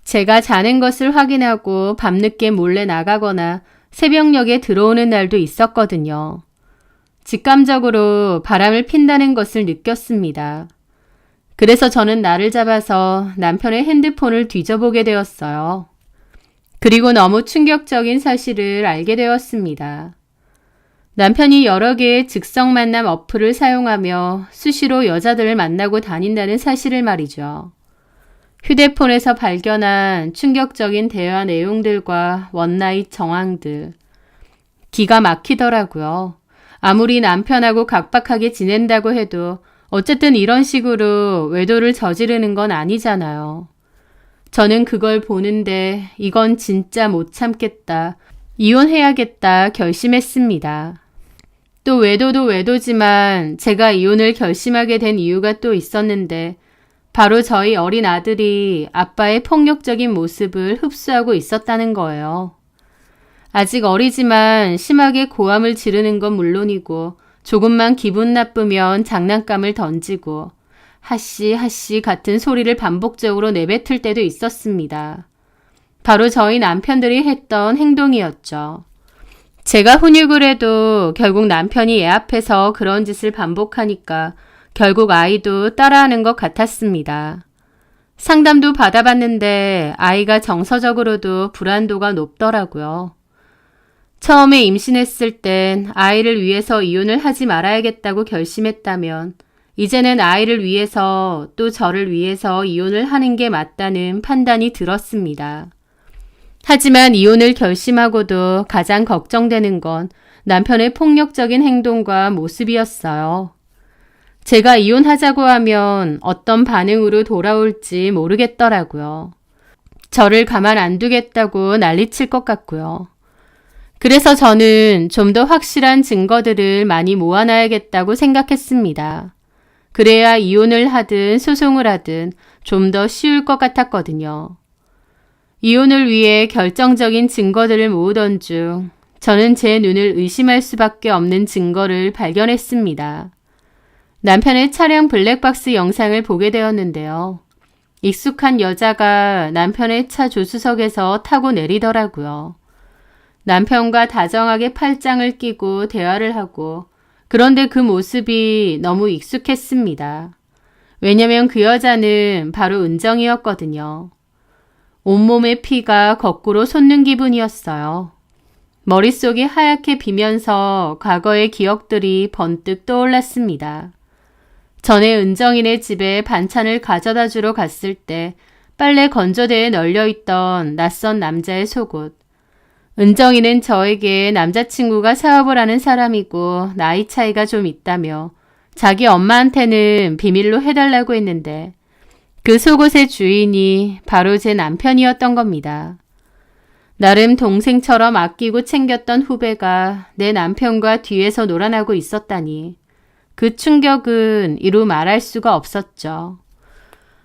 제가 자는 것을 확인하고 밤늦게 몰래 나가거나 새벽녘에 들어오는 날도 있었거든요. 직감적으로 바람을 핀다는 것을 느꼈습니다. 그래서 저는 날을 잡아서 남편의 핸드폰을 뒤져보게 되었어요. 그리고 너무 충격적인 사실을 알게 되었습니다. 남편이 여러 개의 즉석 만남 어플을 사용하며 수시로 여자들을 만나고 다닌다는 사실을 말이죠. 휴대폰에서 발견한 충격적인 대화 내용들과 원나잇 정황들. 기가 막히더라고요. 아무리 남편하고 각박하게 지낸다고 해도 어쨌든 이런 식으로 외도를 저지르는 건 아니잖아요. 저는 그걸 보는데 이건 진짜 못 참겠다. 이혼해야겠다 결심했습니다. 또 외도도 외도지만 제가 이혼을 결심하게 된 이유가 또 있었는데 바로 저희 어린 아들이 아빠의 폭력적인 모습을 흡수하고 있었다는 거예요. 아직 어리지만 심하게 고함을 지르는 건 물론이고 조금만 기분 나쁘면 장난감을 던지고 하씨 하씨 같은 소리를 반복적으로 내뱉을 때도 있었습니다. 바로 저희 남편들이 했던 행동이었죠. 제가 훈육을 해도 결국 남편이 애 앞에서 그런 짓을 반복하니까 결국 아이도 따라하는 것 같았습니다. 상담도 받아봤는데 아이가 정서적으로도 불안도가 높더라고요. 처음에 임신했을 땐 아이를 위해서 이혼을 하지 말아야겠다고 결심했다면 이제는 아이를 위해서 또 저를 위해서 이혼을 하는 게 맞다는 판단이 들었습니다. 하지만 이혼을 결심하고도 가장 걱정되는 건 남편의 폭력적인 행동과 모습이었어요. 제가 이혼하자고 하면 어떤 반응으로 돌아올지 모르겠더라고요. 저를 가만 안 두겠다고 난리칠 것 같고요. 그래서 저는 좀 더 확실한 증거들을 많이 모아놔야겠다고 생각했습니다. 그래야 이혼을 하든 소송을 하든 좀 더 쉬울 것 같았거든요. 이혼을 위해 결정적인 증거들을 모으던 중 저는 제 눈을 의심할 수밖에 없는 증거를 발견했습니다. 남편의 차량 블랙박스 영상을 보게 되었는데요. 익숙한 여자가 남편의 차 조수석에서 타고 내리더라고요. 남편과 다정하게 팔짱을 끼고 대화를 하고 그런데 그 모습이 너무 익숙했습니다. 왜냐면 그 여자는 바로 은정이었거든요. 온몸의 피가 거꾸로 솟는 기분이었어요. 머릿속이 하얗게 비면서 과거의 기억들이 번뜩 떠올랐습니다. 전에 은정이네 집에 반찬을 가져다 주러 갔을 때 빨래 건조대에 널려있던 낯선 남자의 속옷. 은정이는 저에게 남자친구가 사업을 하는 사람이고 나이 차이가 좀 있다며 자기 엄마한테는 비밀로 해달라고 했는데 그 속옷의 주인이 바로 제 남편이었던 겁니다. 나름 동생처럼 아끼고 챙겼던 후배가 내 남편과 뒤에서 놀아나고 있었다니 그 충격은 이루 말할 수가 없었죠.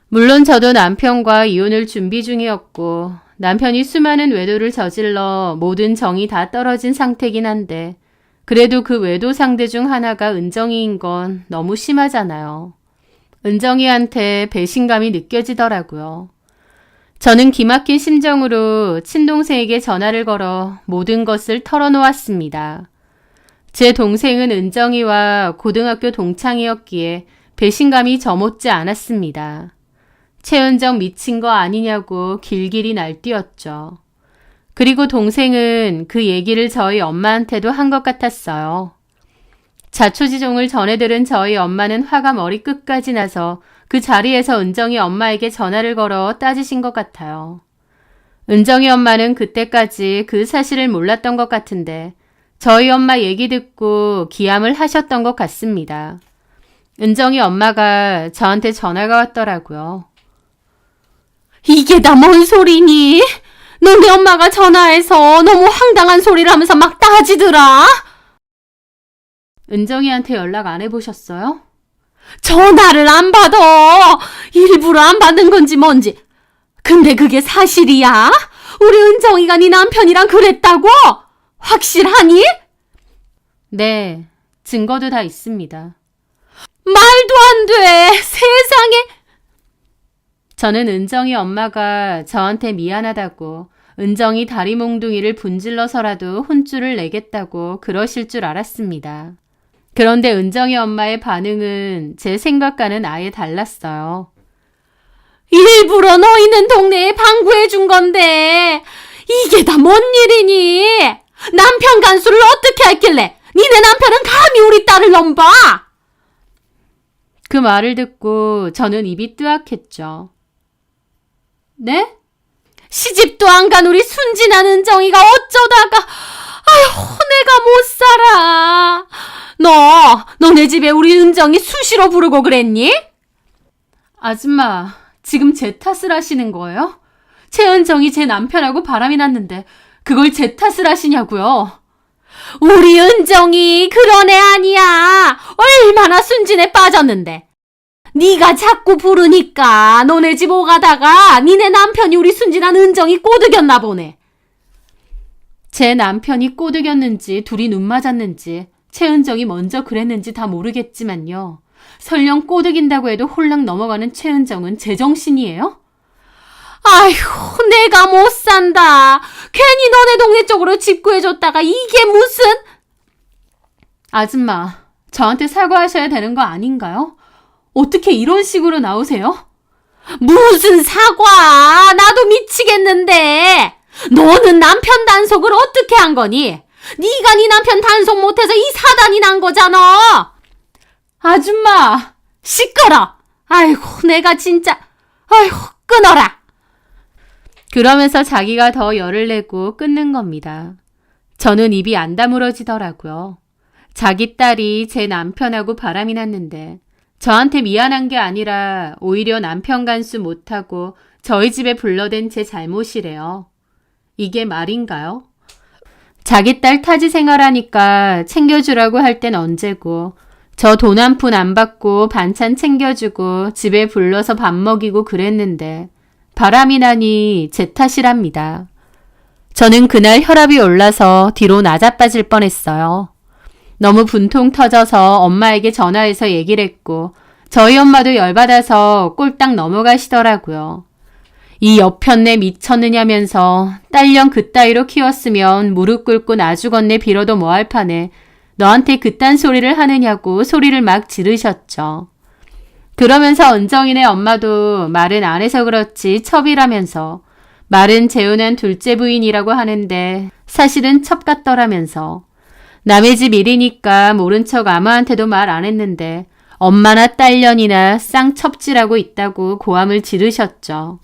물론 저도 남편과 이혼을 준비 중이었고 남편이 수많은 외도를 저질러 모든 정이 다 떨어진 상태긴 한데 그래도 그 외도 상대 중 하나가 은정이인 건 너무 심하잖아요. 은정이한테 배신감이 느껴지더라고요. 저는 기막힌 심정으로 친동생에게 전화를 걸어 모든 것을 털어놓았습니다. 제 동생은 은정이와 고등학교 동창이었기에 배신감이 저 못지 않았습니다. 최은정 미친 거 아니냐고 길길이 날뛰었죠. 그리고 동생은 그 얘기를 저희 엄마한테도 한 것 같았어요. 자초지종을 전해 들은 저희 엄마는 화가 머리끝까지 나서 그 자리에서 은정이 엄마에게 전화를 걸어 따지신 것 같아요. 은정이 엄마는 그때까지 그 사실을 몰랐던 것 같은데 저희 엄마 얘기 듣고 기함을 하셨던 것 같습니다. 은정이 엄마가 저한테 전화가 왔더라고요. 이게 다 뭔 소리니? 너네 엄마가 전화해서 너무 황당한 소리를 하면서 막 따지더라. 은정이한테 연락 안 해보셨어요? 전화를 안 받아. 일부러 안 받는 건지 뭔지. 근데 그게 사실이야? 우리 은정이가 네 남편이랑 그랬다고? 확실하니? 네, 증거도 다 있습니다. 말도 안 돼. 세상에. 저는 은정이 엄마가 저한테 미안하다고 은정이 다리 몽둥이를 분질러서라도 혼쭐을 내겠다고 그러실 줄 알았습니다. 그런데 은정이 엄마의 반응은 제 생각과는 아예 달랐어요. 일부러 너 있는 동네에 방구해 준 건데 이게 다 뭔 일이니? 남편 간수를 어떻게 했길래 니네 남편은 감히 우리 딸을 넘봐? 그 말을 듣고 저는 입이 뜨악했죠. 네? 시집도 안 간 우리 순진한 은정이가 어쩌다가, 아휴, 내가 못 살아. 너네 집에 우리 은정이 수시로 부르고 그랬니? 아줌마, 지금 제 탓을 하시는 거예요? 최은정이 제 남편하고 바람이 났는데 그걸 제 탓을 하시냐고요? 우리 은정이 그런 애 아니야. 얼마나 순진에 빠졌는데. 네가 자꾸 부르니까 너네 집 오가다가 니네 남편이 우리 순진한 은정이 꼬드겼나 보네. 제 남편이 꼬드겼는지 둘이 눈 맞았는지 최은정이 먼저 그랬는지 다 모르겠지만요. 설령 꼬드긴다고 해도 홀랑 넘어가는 최은정은 제정신이에요? 아휴, 내가 못 산다. 괜히 너네 동네 쪽으로 집구해줬다가 이게 무슨... 아줌마, 저한테 사과하셔야 되는 거 아닌가요? 어떻게 이런 식으로 나오세요? 무슨 사과! 나도 미치겠는데! 너는 남편 단속을 어떻게 한 거니? 네가 네 남편 단속 못해서 이 사단이 난 거잖아! 아줌마! 시끄러! 아이고, 내가 진짜... 아이고, 끊어라! 그러면서 자기가 더 열을 내고 끊는 겁니다. 저는 입이 안 다물어지더라고요. 자기 딸이 제 남편하고 바람이 났는데 저한테 미안한 게 아니라 오히려 남편 간수 못하고 저희 집에 불러댄 제 잘못이래요. 이게 말인가요? 자기 딸 타지 생활하니까 챙겨주라고 할 땐 언제고 저 돈 한 푼 안 받고 반찬 챙겨주고 집에 불러서 밥 먹이고 그랬는데 바람이 나니 제 탓이랍니다. 저는 그날 혈압이 올라서 뒤로 나자빠질 뻔했어요. 너무 분통 터져서 엄마에게 전화해서 얘기를 했고 저희 엄마도 열받아서 꼴딱 넘어가시더라고요. 이 여편네 미쳤느냐면서 딸년 그따위로 키웠으면 무릎 꿇고 나주건네 빌어도 뭐할 판에 너한테 그딴 소리를 하느냐고 소리를 막 지르셨죠. 그러면서 은정이네 엄마도 말은 안 해서 그렇지 첩이라면서 말은 재혼한 둘째 부인이라고 하는데 사실은 첩 같더라면서 남의 집 일이니까 모른 척 아무한테도 말 안 했는데 엄마나 딸년이나 쌍첩질하고 있다고 고함을 지르셨죠.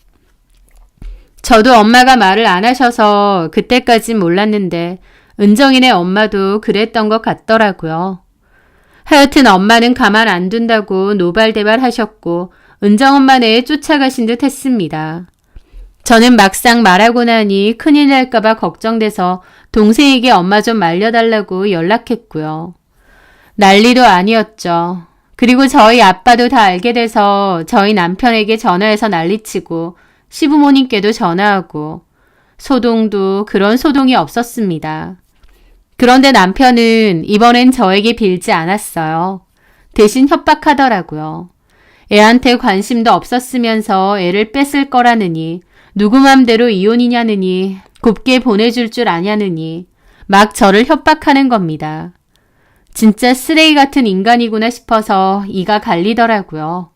저도 엄마가 말을 안 하셔서 그때까진 몰랐는데 은정이네 엄마도 그랬던 것 같더라고요. 하여튼 엄마는 가만 안 둔다고 노발대발 하셨고 은정 엄마네 쫓아가신 듯 했습니다. 저는 막상 말하고 나니 큰일 날까봐 걱정돼서 동생에게 엄마 좀 말려달라고 연락했고요. 난리도 아니었죠. 그리고 저희 아빠도 다 알게 돼서 저희 남편에게 전화해서 난리치고 시부모님께도 전화하고 소동도 그런 소동이 없었습니다. 그런데 남편은 이번엔 저에게 빌지 않았어요. 대신 협박하더라고요. 애한테 관심도 없었으면서 애를 뺏을 거라느니 누구 맘대로 이혼이냐느니 곱게 보내줄 줄 아냐느니 막 저를 협박하는 겁니다. 진짜 쓰레기 같은 인간이구나 싶어서 이가 갈리더라고요.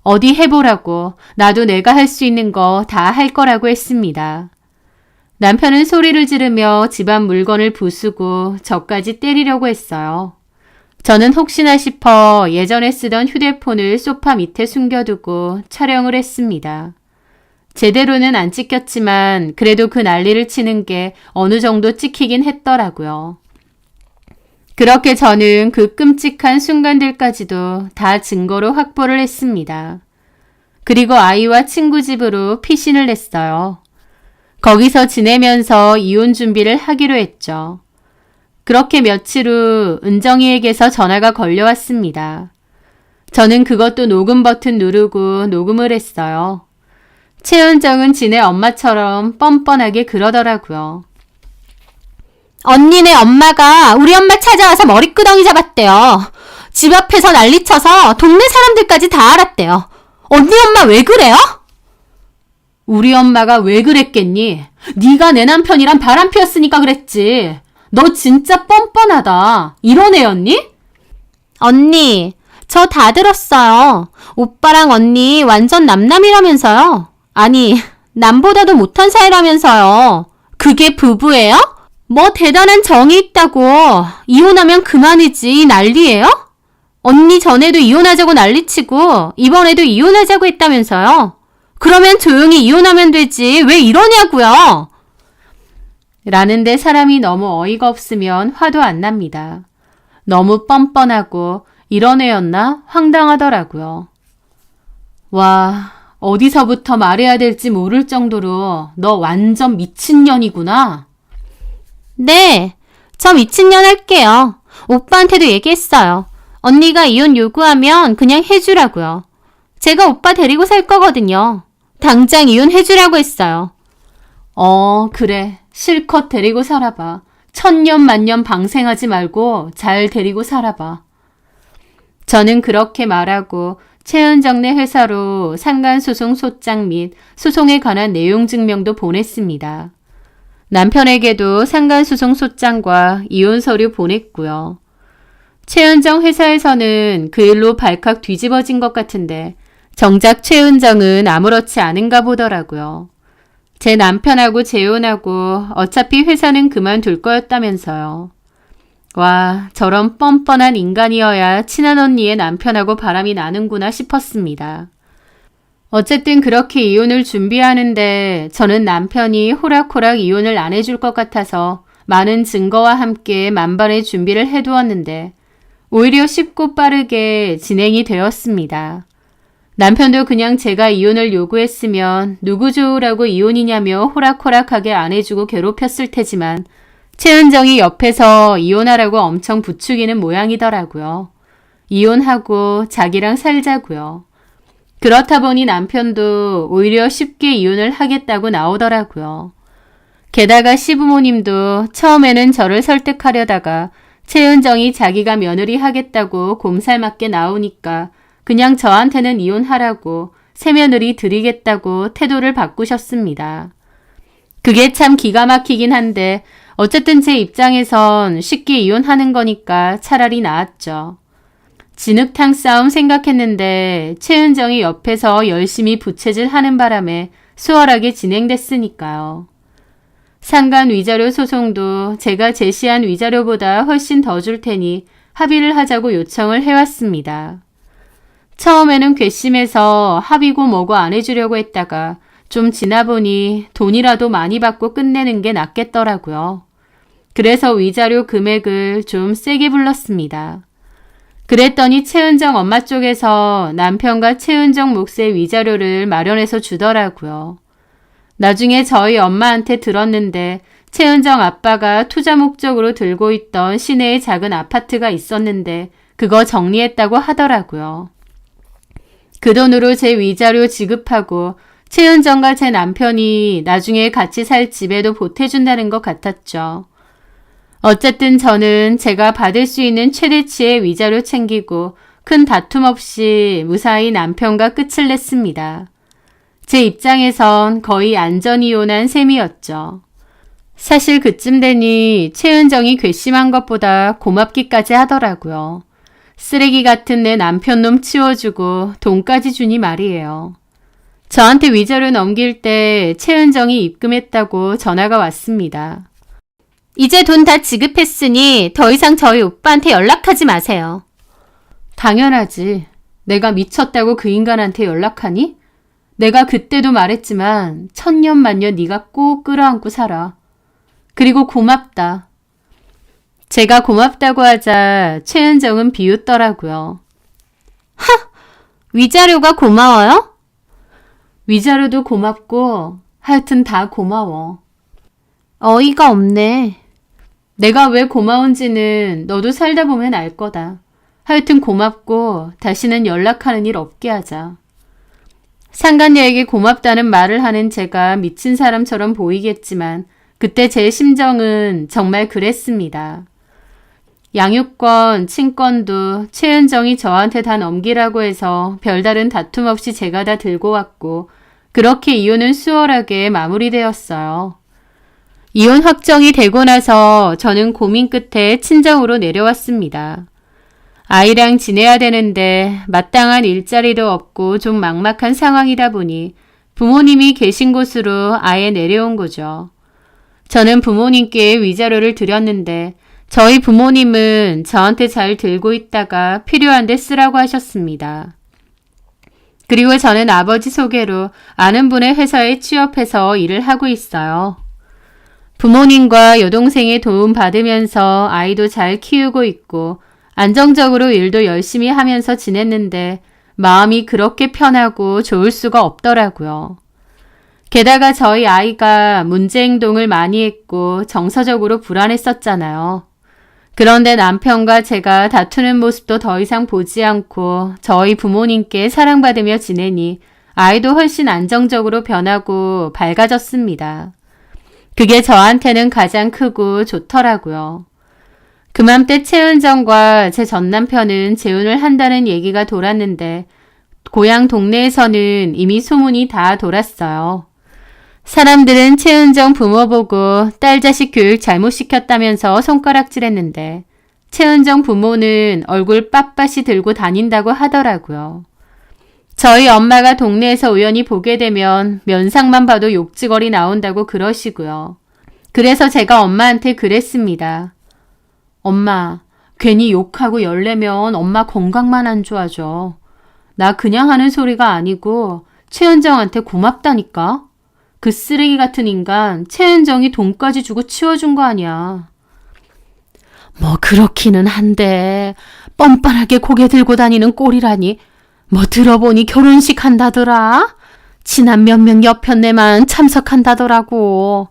어디 해보라고 나도 내가 할 수 있는 거 다 할 거라고 했습니다. 남편은 소리를 지르며 집안 물건을 부수고 저까지 때리려고 했어요. 저는 혹시나 싶어 예전에 쓰던 휴대폰을 소파 밑에 숨겨두고 촬영을 했습니다. 제대로는 안 찍혔지만 그래도 그 난리를 치는 게 어느 정도 찍히긴 했더라고요. 그렇게 저는 그 끔찍한 순간들까지도 다 증거로 확보를 했습니다. 그리고 아이와 친구 집으로 피신을 냈어요. 거기서 지내면서 이혼 준비를 하기로 했죠. 그렇게 며칠 후 은정이에게서 전화가 걸려왔습니다. 저는 그것도 녹음 버튼 누르고 녹음을 했어요. 최은정은 지네 엄마처럼 뻔뻔하게 그러더라고요. 언니네 엄마가 우리 엄마 찾아와서 머리끄덩이 잡았대요. 집 앞에서 난리쳐서 동네 사람들까지 다 알았대요. 언니 엄마 왜 그래요? 우리 엄마가 왜 그랬겠니? 네가 내 남편이랑 바람 피웠으니까 그랬지. 너 진짜 뻔뻔하다. 이런 애였니? 언니, 저 다 들었어요. 오빠랑 언니 완전 남남이라면서요. 아니, 남보다도 못한 사이라면서요. 그게 부부예요? 뭐 대단한 정이 있다고. 이혼하면 그만이지 난리예요? 언니 전에도 이혼하자고 난리치고 이번에도 이혼하자고 했다면서요. 그러면 조용히 이혼하면 되지. 왜 이러냐고요? 라는데 사람이 너무 어이가 없으면 화도 안 납니다. 너무 뻔뻔하고 이런 애였나 황당하더라고요. 와, 어디서부터 말해야 될지 모를 정도로 너 완전 미친년이구나. 네, 저 미친년 할게요. 오빠한테도 얘기했어요. 언니가 이혼 요구하면 그냥 해주라고요. 제가 오빠 데리고 살 거거든요. 당장 이혼해주라고 했어요. 그래. 실컷 데리고 살아봐. 천년만년 방생하지 말고 잘 데리고 살아봐. 저는 그렇게 말하고 최은정네 회사로 상간소송 소장 및 소송에 관한 내용 증명도 보냈습니다. 남편에게도 상간소송 소장과 이혼 서류 보냈고요. 최은정 회사에서는 그 일로 발칵 뒤집어진 것 같은데 정작 최은정은 아무렇지 않은가 보더라고요. 제 남편하고 재혼하고 어차피 회사는 그만둘 거였다면서요. 와, 저런 뻔뻔한 인간이어야 친한 언니의 남편하고 바람이 나는구나 싶었습니다. 어쨌든 그렇게 이혼을 준비하는데 저는 남편이 호락호락 이혼을 안 해줄 것 같아서 많은 증거와 함께 만반의 준비를 해두었는데 오히려 쉽고 빠르게 진행이 되었습니다. 남편도 그냥 제가 이혼을 요구했으면 누구 좋으라고 이혼이냐며 호락호락하게 안 해주고 괴롭혔을 테지만 최은정이 옆에서 이혼하라고 엄청 부추기는 모양이더라고요. 이혼하고 자기랑 살자고요. 그렇다 보니 남편도 오히려 쉽게 이혼을 하겠다고 나오더라고요. 게다가 시부모님도 처음에는 저를 설득하려다가 최은정이 자기가 며느리 하겠다고 곰살맞게 나오니까 그냥 저한테는 이혼하라고 새며느리 드리겠다고 태도를 바꾸셨습니다. 그게 참 기가 막히긴 한데 어쨌든 제 입장에선 쉽게 이혼하는 거니까 차라리 나았죠. 진흙탕 싸움 생각했는데 최은정이 옆에서 열심히 부채질 하는 바람에 수월하게 진행됐으니까요. 상간 위자료 소송도 제가 제시한 위자료보다 훨씬 더 줄 테니 합의를 하자고 요청을 해왔습니다. 처음에는 괘씸해서 합의고 뭐고 안 해주려고 했다가 좀 지나 보니 돈이라도 많이 받고 끝내는 게 낫겠더라고요. 그래서 위자료 금액을 좀 세게 불렀습니다. 그랬더니 최은정 엄마 쪽에서 남편과 최은정 몫의 위자료를 마련해서 주더라고요. 나중에 저희 엄마한테 들었는데 최은정 아빠가 투자 목적으로 들고 있던 시내에 작은 아파트가 있었는데 그거 정리했다고 하더라고요. 그 돈으로 제 위자료 지급하고 최은정과 제 남편이 나중에 같이 살 집에도 보태준다는 것 같았죠. 어쨌든 저는 제가 받을 수 있는 최대치의 위자료 챙기고 큰 다툼 없이 무사히 남편과 끝을 냈습니다. 제 입장에선 거의 안전이혼한 셈이었죠. 사실 그쯤 되니 최은정이 괘씸한 것보다 고맙기까지 하더라고요. 쓰레기 같은 내 남편 놈 치워주고 돈까지 주니 말이에요. 저한테 위자료 넘길 때 최은정이 입금했다고 전화가 왔습니다. 이제 돈 다 지급했으니 더 이상 저희 오빠한테 연락하지 마세요. 당연하지. 내가 미쳤다고 그 인간한테 연락하니? 내가 그때도 말했지만 천년만년 네가 꼭 끌어안고 살아. 그리고 고맙다. 제가 고맙다고 하자 최은정은 비웃더라고요. 하! 위자료가 고마워요? 위자료도 고맙고 하여튼 다 고마워. 어이가 없네. 내가 왜 고마운지는 너도 살다 보면 알 거다. 하여튼 고맙고 다시는 연락하는 일 없게 하자. 상간녀에게 고맙다는 말을 하는 제가 미친 사람처럼 보이겠지만 그때 제 심정은 정말 그랬습니다. 양육권, 친권도 최은정이 저한테 다 넘기라고 해서 별다른 다툼 없이 제가 다 들고 왔고 그렇게 이혼은 수월하게 마무리되었어요. 이혼 확정이 되고 나서 저는 고민 끝에 친정으로 내려왔습니다. 아이랑 지내야 되는데 마땅한 일자리도 없고 좀 막막한 상황이다 보니 부모님이 계신 곳으로 아예 내려온 거죠. 저는 부모님께 위자료를 드렸는데 저희 부모님은 저한테 잘 들고 있다가 필요한 데 쓰라고 하셨습니다. 그리고 저는 아버지 소개로 아는 분의 회사에 취업해서 일을 하고 있어요. 부모님과 여동생의 도움 받으면서 아이도 잘 키우고 있고 안정적으로 일도 열심히 하면서 지냈는데 마음이 그렇게 편하고 좋을 수가 없더라고요. 게다가 저희 아이가 문제 행동을 많이 했고 정서적으로 불안했었잖아요. 그런데 남편과 제가 다투는 모습도 더 이상 보지 않고 저희 부모님께 사랑받으며 지내니 아이도 훨씬 안정적으로 변하고 밝아졌습니다. 그게 저한테는 가장 크고 좋더라고요. 그맘때 최은정과 제 전남편은 재혼을 한다는 얘기가 돌았는데 고향 동네에서는 이미 소문이 다 돌았어요. 사람들은 최은정 부모 보고 딸 자식 교육 잘못 시켰다면서 손가락질했는데 최은정 부모는 얼굴 빳빳이 들고 다닌다고 하더라고요. 저희 엄마가 동네에서 우연히 보게 되면 면상만 봐도 욕지거리 나온다고 그러시고요. 그래서 제가 엄마한테 그랬습니다. 엄마, 괜히 욕하고 열내면 엄마 건강만 안 좋아져. 나 그냥 하는 소리가 아니고 최은정한테 고맙다니까. 그 쓰레기 같은 인간 최은정이 돈까지 주고 치워준 거 아니야. 뭐 그렇기는 한데 뻔뻔하게 고개 들고 다니는 꼴이라니. 뭐 들어보니 결혼식 한다더라. 친한 몇 명 여편네만 참석한다더라고.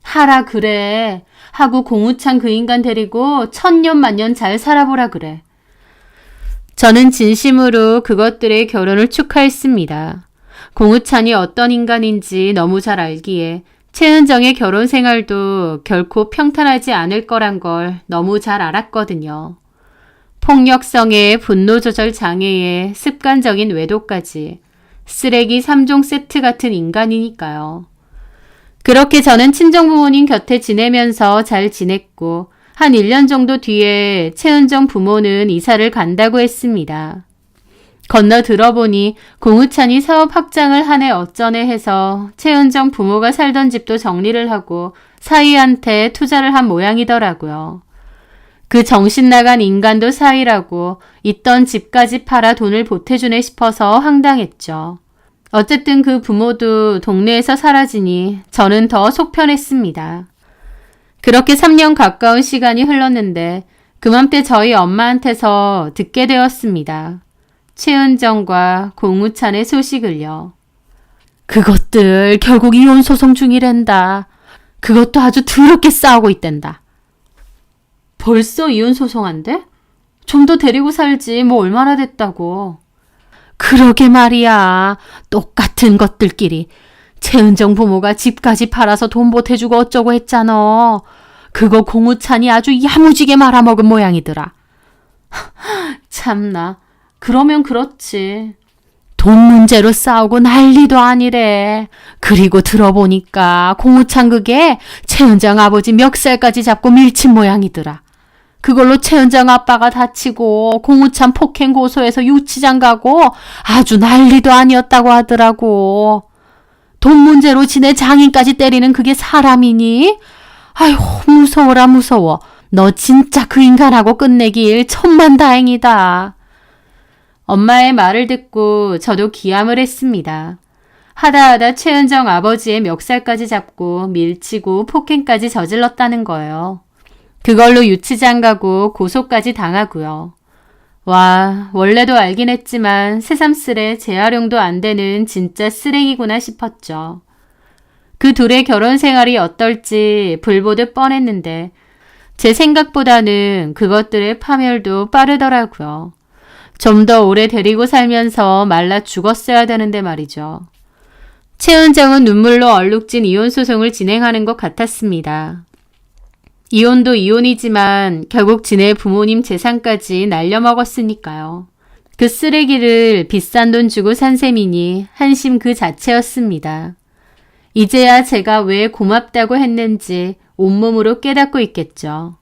하라 그래. 하고 공우찬 그 인간 데리고 천년만년 잘 살아보라 그래. 저는 진심으로 그것들의 결혼을 축하했습니다. 공우찬이 어떤 인간인지 너무 잘 알기에 최은정의 결혼 생활도 결코 평탄하지 않을 거란 걸 너무 잘 알았거든요. 폭력성에 분노 조절 장애에 습관적인 외도까지 쓰레기 3종 세트 같은 인간이니까요. 그렇게 저는 친정부모님 곁에 지내면서 잘 지냈고 한 1년 정도 뒤에 최은정 부모는 이사를 간다고 했습니다. 건너 들어보니 공우찬이 사업 확장을 하네 어쩌네 해서 최은정 부모가 살던 집도 정리를 하고 사위한테 투자를 한 모양이더라고요. 그 정신 나간 인간도 사위라고 있던 집까지 팔아 돈을 보태주네 싶어서 황당했죠. 어쨌든 그 부모도 동네에서 사라지니 저는 더 속편했습니다. 그렇게 3년 가까운 시간이 흘렀는데 그맘때 저희 엄마한테서 듣게 되었습니다. 최은정과 공우찬의 소식을요. 그것들 결국 이혼 소송 중이란다. 그것도 아주 더럽게 싸우고 있단다. 벌써 이혼 소송한대? 좀 더 데리고 살지 뭐 얼마나 됐다고. 그러게 말이야. 똑같은 것들끼리. 최은정 부모가 집까지 팔아서 돈 보태주고 어쩌고 했잖아. 그거 공우찬이 아주 야무지게 말아먹은 모양이더라. 참나. 그러면 그렇지. 돈 문제로 싸우고 난리도 아니래. 그리고 들어보니까 공우찬 그게 최은정 아버지 멱살까지 잡고 밀친 모양이더라. 그걸로 최은정 아빠가 다치고 공우찬 폭행 고소해서 유치장 가고 아주 난리도 아니었다고 하더라고. 돈 문제로 지네 장인까지 때리는 그게 사람이니? 아휴 무서워라 무서워. 너 진짜 그 인간하고 끝내길 천만다행이다. 엄마의 말을 듣고 저도 기함을 했습니다. 하다하다 최은정 아버지의 멱살까지 잡고 밀치고 폭행까지 저질렀다는 거예요. 그걸로 유치장 가고 고소까지 당하고요. 와, 원래도 알긴 했지만 새삼스레 재활용도 안 되는 진짜 쓰레기구나 싶었죠. 그 둘의 결혼 생활이 어떨지 불보듯 뻔했는데 제 생각보다는 그것들의 파멸도 빠르더라고요. 좀 더 오래 데리고 살면서 말라 죽었어야 되는데 말이죠. 최은정은 눈물로 얼룩진 이혼 소송을 진행하는 것 같았습니다. 이혼도 이혼이지만 결국 지네 부모님 재산까지 날려먹었으니까요. 그 쓰레기를 비싼 돈 주고 산 셈이니 한심 그 자체였습니다. 이제야 제가 왜 고맙다고 했는지 온몸으로 깨닫고 있겠죠.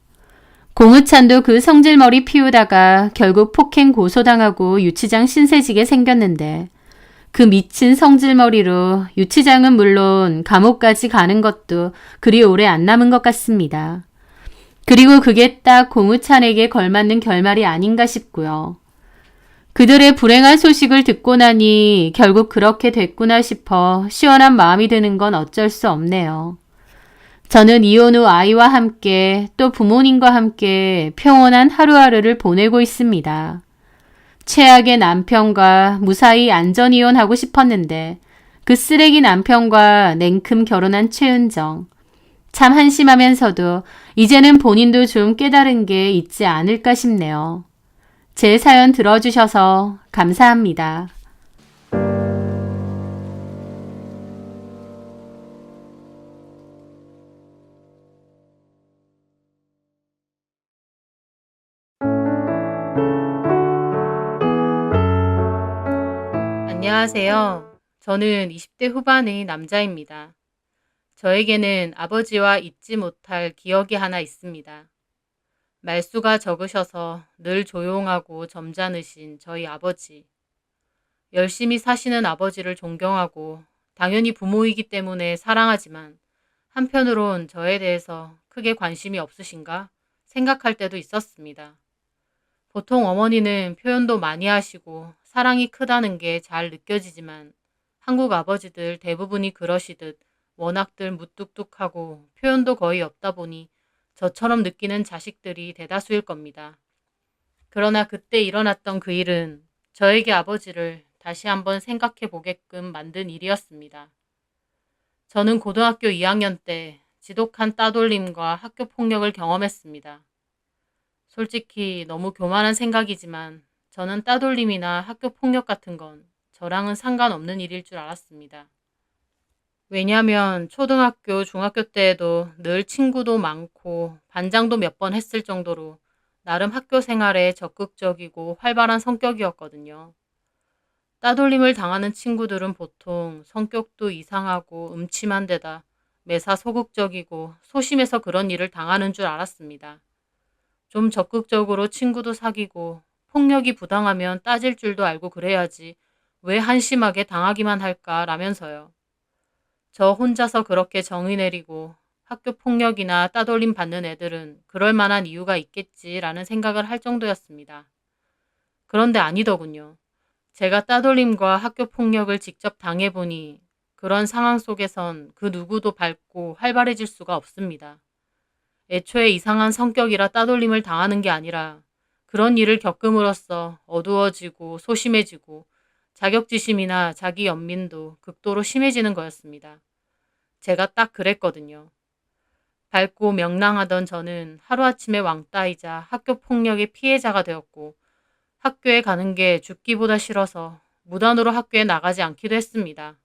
공우찬도 그 성질머리 피우다가 결국 폭행 고소당하고 유치장 신세지게 생겼는데 그 미친 성질머리로 유치장은 물론 감옥까지 가는 것도 그리 오래 안 남은 것 같습니다. 그리고 그게 딱 공우찬에게 걸맞는 결말이 아닌가 싶고요. 그들의 불행한 소식을 듣고 나니 결국 그렇게 됐구나 싶어 시원한 마음이 드는 건 어쩔 수 없네요. 저는 이혼 후 아이와 함께 또 부모님과 함께 평온한 하루하루를 보내고 있습니다. 최악의 남편과 무사히 안전 이혼하고 싶었는데 그 쓰레기 남편과 냉큼 결혼한 최은정. 참 한심하면서도 이제는 본인도 좀 깨달은 게 있지 않을까 싶네요. 제 사연 들어주셔서 감사합니다. 안녕하세요. 저는 20대 후반의 남자입니다. 저에게는 아버지와 잊지 못할 기억이 하나 있습니다. 말수가 적으셔서 늘 조용하고 점잖으신 저희 아버지. 열심히 사시는 아버지를 존경하고 당연히 부모이기 때문에 사랑하지만 한편으론 저에 대해서 크게 관심이 없으신가 생각할 때도 있었습니다. 보통 어머니는 표현도 많이 하시고 사랑이 크다는 게 잘 느껴지지만 한국 아버지들 대부분이 그러시듯 워낙들 무뚝뚝하고 표현도 거의 없다 보니 저처럼 느끼는 자식들이 대다수일 겁니다. 그러나 그때 일어났던 그 일은 저에게 아버지를 다시 한번 생각해 보게끔 만든 일이었습니다. 저는 고등학교 2학년 때 지독한 따돌림과 학교 폭력을 경험했습니다. 솔직히 너무 교만한 생각이지만 저는 따돌림이나 학교 폭력 같은 건 저랑은 상관없는 일일 줄 알았습니다. 왜냐면 초등학교, 중학교 때에도 늘 친구도 많고 반장도 몇 번 했을 정도로 나름 학교 생활에 적극적이고 활발한 성격이었거든요. 따돌림을 당하는 친구들은 보통 성격도 이상하고 음침한 데다 매사 소극적이고 소심해서 그런 일을 당하는 줄 알았습니다. 좀 적극적으로 친구도 사귀고 폭력이 부당하면 따질 줄도 알고 그래야지 왜 한심하게 당하기만 할까라면서요. 저 혼자서 그렇게 정의 내리고 학교 폭력이나 따돌림 받는 애들은 그럴 만한 이유가 있겠지라는 생각을 할 정도였습니다. 그런데 아니더군요. 제가 따돌림과 학교 폭력을 직접 당해보니 그런 상황 속에선 그 누구도 밝고 활발해질 수가 없습니다. 애초에 이상한 성격이라 따돌림을 당하는 게 아니라 그런 일을 겪음으로써 어두워지고 소심해지고 자격지심이나 자기 연민도 극도로 심해지는 거였습니다. 제가 딱 그랬거든요. 밝고 명랑하던 저는 하루아침에 왕따이자 학교 폭력의 피해자가 되었고 학교에 가는 게 죽기보다 싫어서 무단으로 학교에 나가지 않기도 했습니다.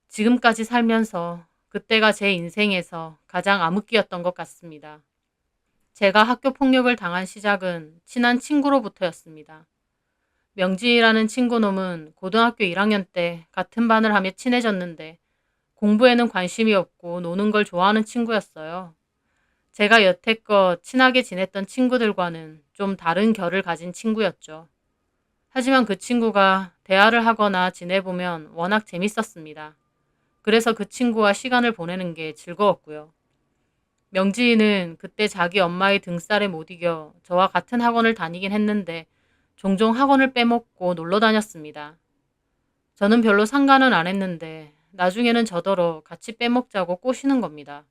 지금까지 살면서 그때가 제 인생에서 가장 암흑기였던 것 같습니다. 제가 학교 폭력을 당한 시작은 친한 친구로부터였습니다. 명진이라는 친구놈은 고등학교 1학년 때 같은 반을 하며 친해졌는데 공부에는 관심이 없고 노는 걸 좋아하는 친구였어요. 제가 여태껏 친하게 지냈던 친구들과는 좀 다른 결을 가진 친구였죠. 하지만 그 친구가 대화를 하거나 지내보면 워낙 재밌었습니다. 그래서 그 친구와 시간을 보내는 게 즐거웠고요. 명지인은 그때 자기 엄마의 등살에 못 이겨 저와 같은 학원을 다니긴 했는데 종종 학원을 빼먹고 놀러 다녔습니다. 저는 별로 상관은 안 했는데 나중에는 저더러 같이 빼먹자고 꼬시는 겁니다.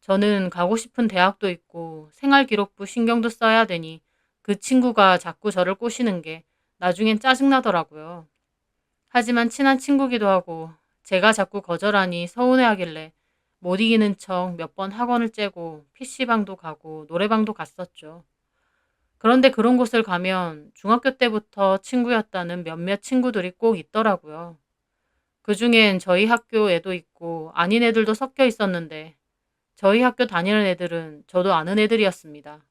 저는 가고 싶은 대학도 있고 생활기록부 신경도 써야 되니 그 친구가 자꾸 저를 꼬시는 게 나중엔 짜증나더라고요. 하지만 친한 친구기도 하고 제가 자꾸 거절하니 서운해하길래 못 이기는 척 몇 번 학원을 째고 PC방도 가고 노래방도 갔었죠. 그런데 그런 곳을 가면 중학교 때부터 친구였다는 몇몇 친구들이 꼭 있더라고요. 그중엔 저희 학교 애도 있고 아닌 애들도 섞여 있었는데 저희 학교 다니는 애들은 저도 아는 애들이었습니다.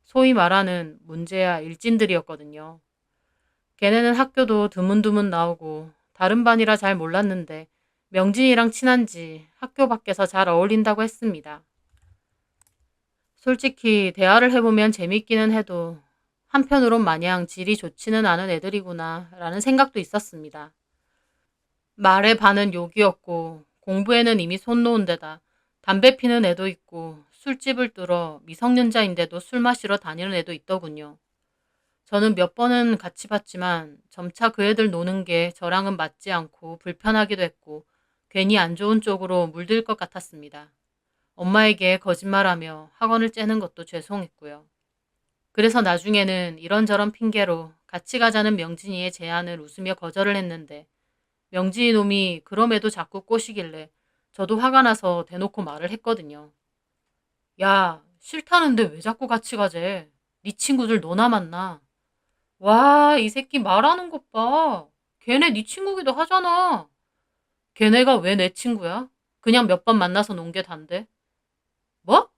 소위 말하는 문제야 일진들이었거든요. 걔네는 학교도 드문드문 나오고 다른 반이라 잘 몰랐는데 명진이랑 친한지 학교 밖에서 잘 어울린다고 했습니다. 솔직히 대화를 해보면 재밌기는 해도 한편으론 마냥 질이 좋지는 않은 애들이구나 라는 생각도 있었습니다. 말의 반은 욕이었고 공부에는 이미 손 놓은 데다 담배 피는 애도 있고 술집을 뚫어 미성년자인데도 술 마시러 다니는 애도 있더군요. 저는 몇 번은 같이 봤지만 점차 그 애들 노는 게 저랑은 맞지 않고 불편하기도 했고 괜히 안 좋은 쪽으로 물들 것 같았습니다. 엄마에게 거짓말하며 학원을 째는 것도 죄송했고요. 그래서 나중에는 이런저런 핑계로 같이 가자는 명진이의 제안을 웃으며 거절을 했는데 명진이 놈이 그럼에도 자꾸 꼬시길래 저도 화가 나서 대놓고 말을 했거든요. 야, 싫다는데 왜 자꾸 같이 가재? 네 친구들 너나 만나. 와, 이 새끼 말하는 것 봐. 걔네 네 친구기도 하잖아. 걔네가 왜 내 친구야? 그냥 몇 번 만나서 논 게 단데. 뭐?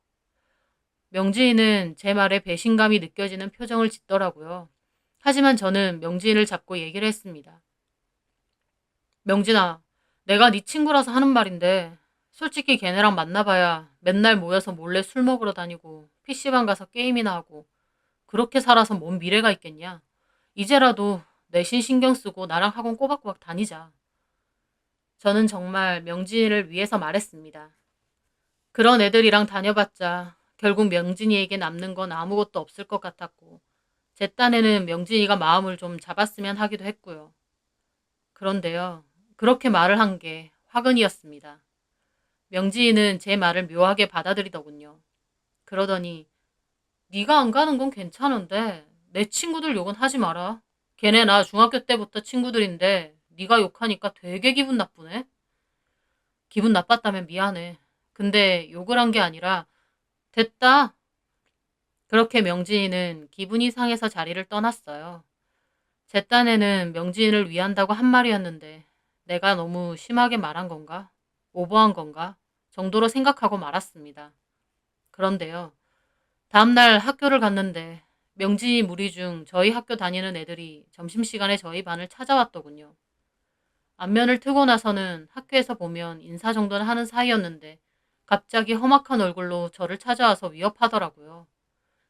명지인은 제 말에 배신감이 느껴지는 표정을 짓더라고요. 하지만 저는 명지인을 잡고 얘기를 했습니다. 명진아, 내가 네 친구라서 하는 말인데 솔직히 걔네랑 만나봐야 맨날 모여서 몰래 술 먹으러 다니고 PC방 가서 게임이나 하고 그렇게 살아서 뭔 미래가 있겠냐. 이제라도 내신 신경 쓰고 나랑 학원 꼬박꼬박 다니자. 저는 정말 명진이를 위해서 말했습니다. 그런 애들이랑 다녀봤자 결국 명진이에게 남는 건 아무것도 없을 것 같았고 제 딴에는 명진이가 마음을 좀 잡았으면 하기도 했고요. 그런데요. 그렇게 말을 한 게 화근이었습니다. 명진이는 제 말을 묘하게 받아들이더군요. 그러더니 네가 안 가는 건 괜찮은데 내 친구들 욕은 하지 마라. 걔네 나 중학교 때부터 친구들인데 네가 욕하니까 되게 기분 나쁘네. 기분 나빴다면 미안해. 근데 욕을 한 게 아니라 됐다. 그렇게 명진이는 기분이 상해서 자리를 떠났어요. 제 딴에는 명진이를 위한다고 한 말이었는데 내가 너무 심하게 말한 건가? 오버한 건가? 정도로 생각하고 말았습니다. 그런데요. 다음날 학교를 갔는데 명진이 무리 중 저희 학교 다니는 애들이 점심시간에 저희 반을 찾아왔더군요. 안면을 트고 나서는 학교에서 보면 인사 정도는 하는 사이였는데 갑자기 험악한 얼굴로 저를 찾아와서 위협하더라고요.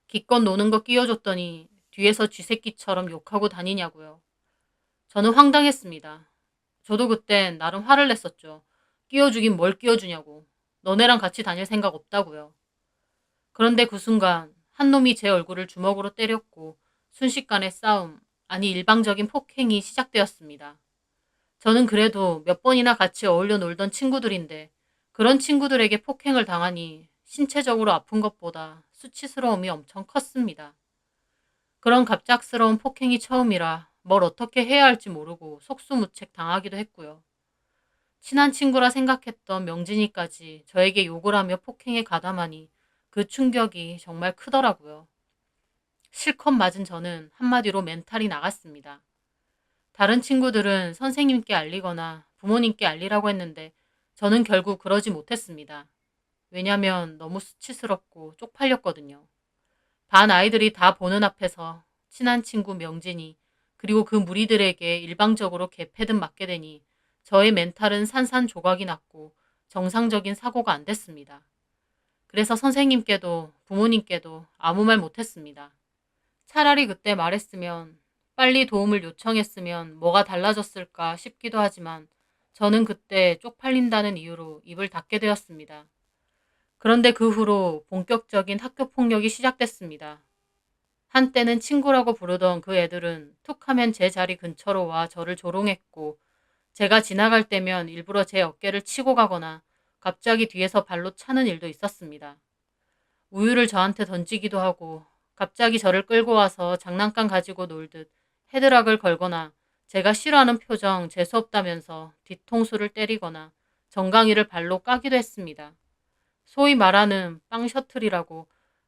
기껏 노는 거 끼워줬더니 뒤에서 쥐새끼처럼 욕하고 다니냐고요. 저는 황당했습니다. 저도 그땐 나름 화를 냈었죠. 끼워주긴 뭘 끼워주냐고. 너네랑 같이 다닐 생각 없다고요. 그런데 그 순간 한 놈이 제 얼굴을 주먹으로 때렸고 순식간에 싸움, 아니 일방적인 폭행이 시작되었습니다. 저는 그래도 몇 번이나 같이 어울려 놀던 친구들인데 그런 친구들에게 폭행을 당하니 신체적으로 아픈 것보다 수치스러움이 엄청 컸습니다. 그런 갑작스러운 폭행이 처음이라 뭘 어떻게 해야 할지 모르고 속수무책 당하기도 했고요. 친한 친구라 생각했던 명진이까지 저에게 욕을 하며 폭행에 가담하니 그 충격이 정말 크더라고요. 실컷 맞은 저는 한마디로 멘탈이 나갔습니다. 다른 친구들은 선생님께 알리거나 부모님께 알리라고 했는데 저는 결국 그러지 못했습니다. 왜냐면 너무 수치스럽고 쪽팔렸거든요. 반 아이들이 다 보는 앞에서 친한 친구 명진이 그리고 그 무리들에게 일방적으로 개패듯 맞게 되니 저의 멘탈은 산산조각이 났고 정상적인 사고가 안 됐습니다. 그래서 선생님께도 부모님께도 아무 말 못했습니다. 차라리 그때 말했으면 빨리 도움을 요청했으면 뭐가 달라졌을까 싶기도 하지만 저는 그때 쪽팔린다는 이유로 입을 닫게 되었습니다. 그런데 그 후로 본격적인 학교 폭력이 시작됐습니다. 한때는 친구라고 부르던 그 애들은 툭 하면 제 자리 근처로 와 저를 조롱했고 제가 지나갈 때면 일부러 제 어깨를 치고 가거나 갑자기 뒤에서 발로 차는 일도 있었습니다. 우유를 저한테 던지기도 하고 갑자기 저를 끌고 와서 장난감 가지고 놀듯 헤드락을 걸거나 제가 싫어하는 표정 재수없다면서 뒤통수를 때리거나 정강이를 발로 까기도 했습니다. 소위 말하는 빵 셔틀이라고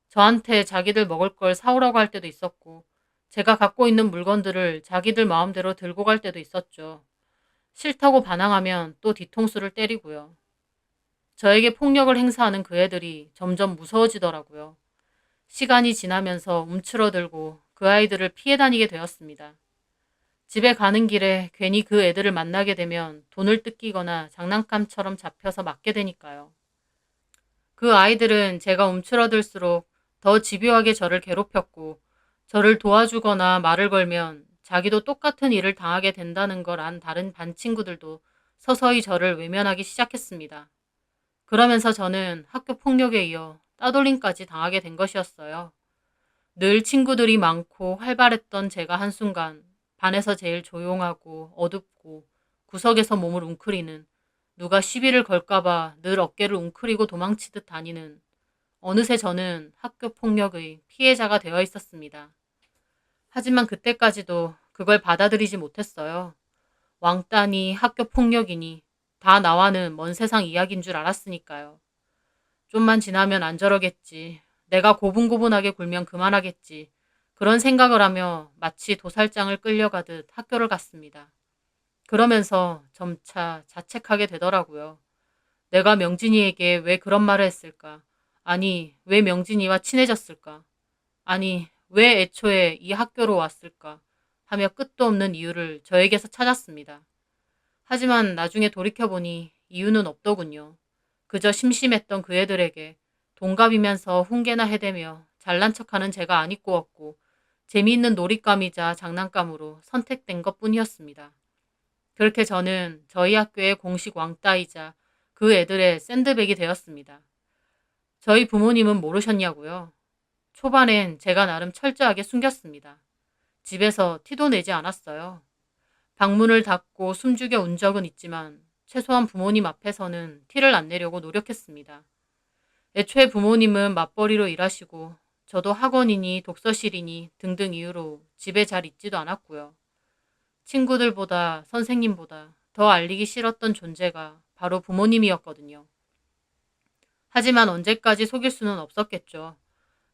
저한테 자기들 먹을 걸 사오라고 할 때도 있었고 제가 갖고 있는 물건들을 자기들 마음대로 들고 갈 때도 있었죠. 싫다고 반항하면 또 뒤통수를 때리고요. 저에게 폭력을 행사하는 그 애들이 점점 무서워지더라고요. 시간이 지나면서 움츠러들고 그 아이들을 피해 다니게 되었습니다. 집에 가는 길에 괜히 그 애들을 만나게 되면 돈을 뜯기거나 장난감처럼 잡혀서 맞게 되니까요. 그 아이들은 제가 움츠러들수록 더 집요하게 저를 괴롭혔고 저를 도와주거나 말을 걸면 자기도 똑같은 일을 당하게 된다는 걸 안 다른 반 친구들도 서서히 저를 외면하기 시작했습니다. 그러면서 저는 학교 폭력에 이어 따돌림까지 당하게 된 것이었어요. 늘 친구들이 많고 활발했던 제가 한순간 반에서 제일 조용하고 어둡고 구석에서 몸을 웅크리는, 누가 시비를 걸까봐 늘 어깨를 웅크리고 도망치듯 다니는, 어느새 저는 학교 폭력의 피해자가 되어 있었습니다. 하지만 그때까지도 그걸 받아들이지 못했어요. 왕따니 학교 폭력이니 다 나와는 먼 세상 이야기인 줄 알았으니까요. 좀만 지나면 안 저러겠지. 내가 고분고분하게 굴면 그만하겠지. 그런 생각을 하며 마치 도살장을 끌려가듯 학교를 갔습니다. 그러면서 점차 자책하게 되더라고요. 내가 명진이에게 왜 그런 말을 했을까? 아니, 왜 명진이와 친해졌을까? 아니, 왜 애초에 이 학교로 왔을까? 하며 끝도 없는 이유를 저에게서 찾았습니다. 하지만 나중에 돌이켜보니 이유는 없더군요. 그저 심심했던 그 애들에게 동갑이면서 훈계나 해대며 잘난 척하는 제가 안 이꾸었고 재미있는 놀잇감이자 장난감으로 선택된 것뿐이었습니다. 그렇게 저는 저희 학교의 공식 왕따이자 그 애들의 샌드백이 되었습니다. 저희 부모님은 모르셨냐고요? 초반엔 제가 나름 철저하게 숨겼습니다. 집에서 티도 내지 않았어요. 방문을 닫고 숨죽여 운 적은 있지만 최소한 부모님 앞에서는 티를 안 내려고 노력했습니다. 애초에 부모님은 맞벌이로 일하시고 저도 학원이니 독서실이니 등등 이유로 집에 잘 있지도 않았고요. 친구들보다 선생님보다 더 알리기 싫었던 존재가 바로 부모님이었거든요. 하지만 언제까지 속일 수는 없었겠죠.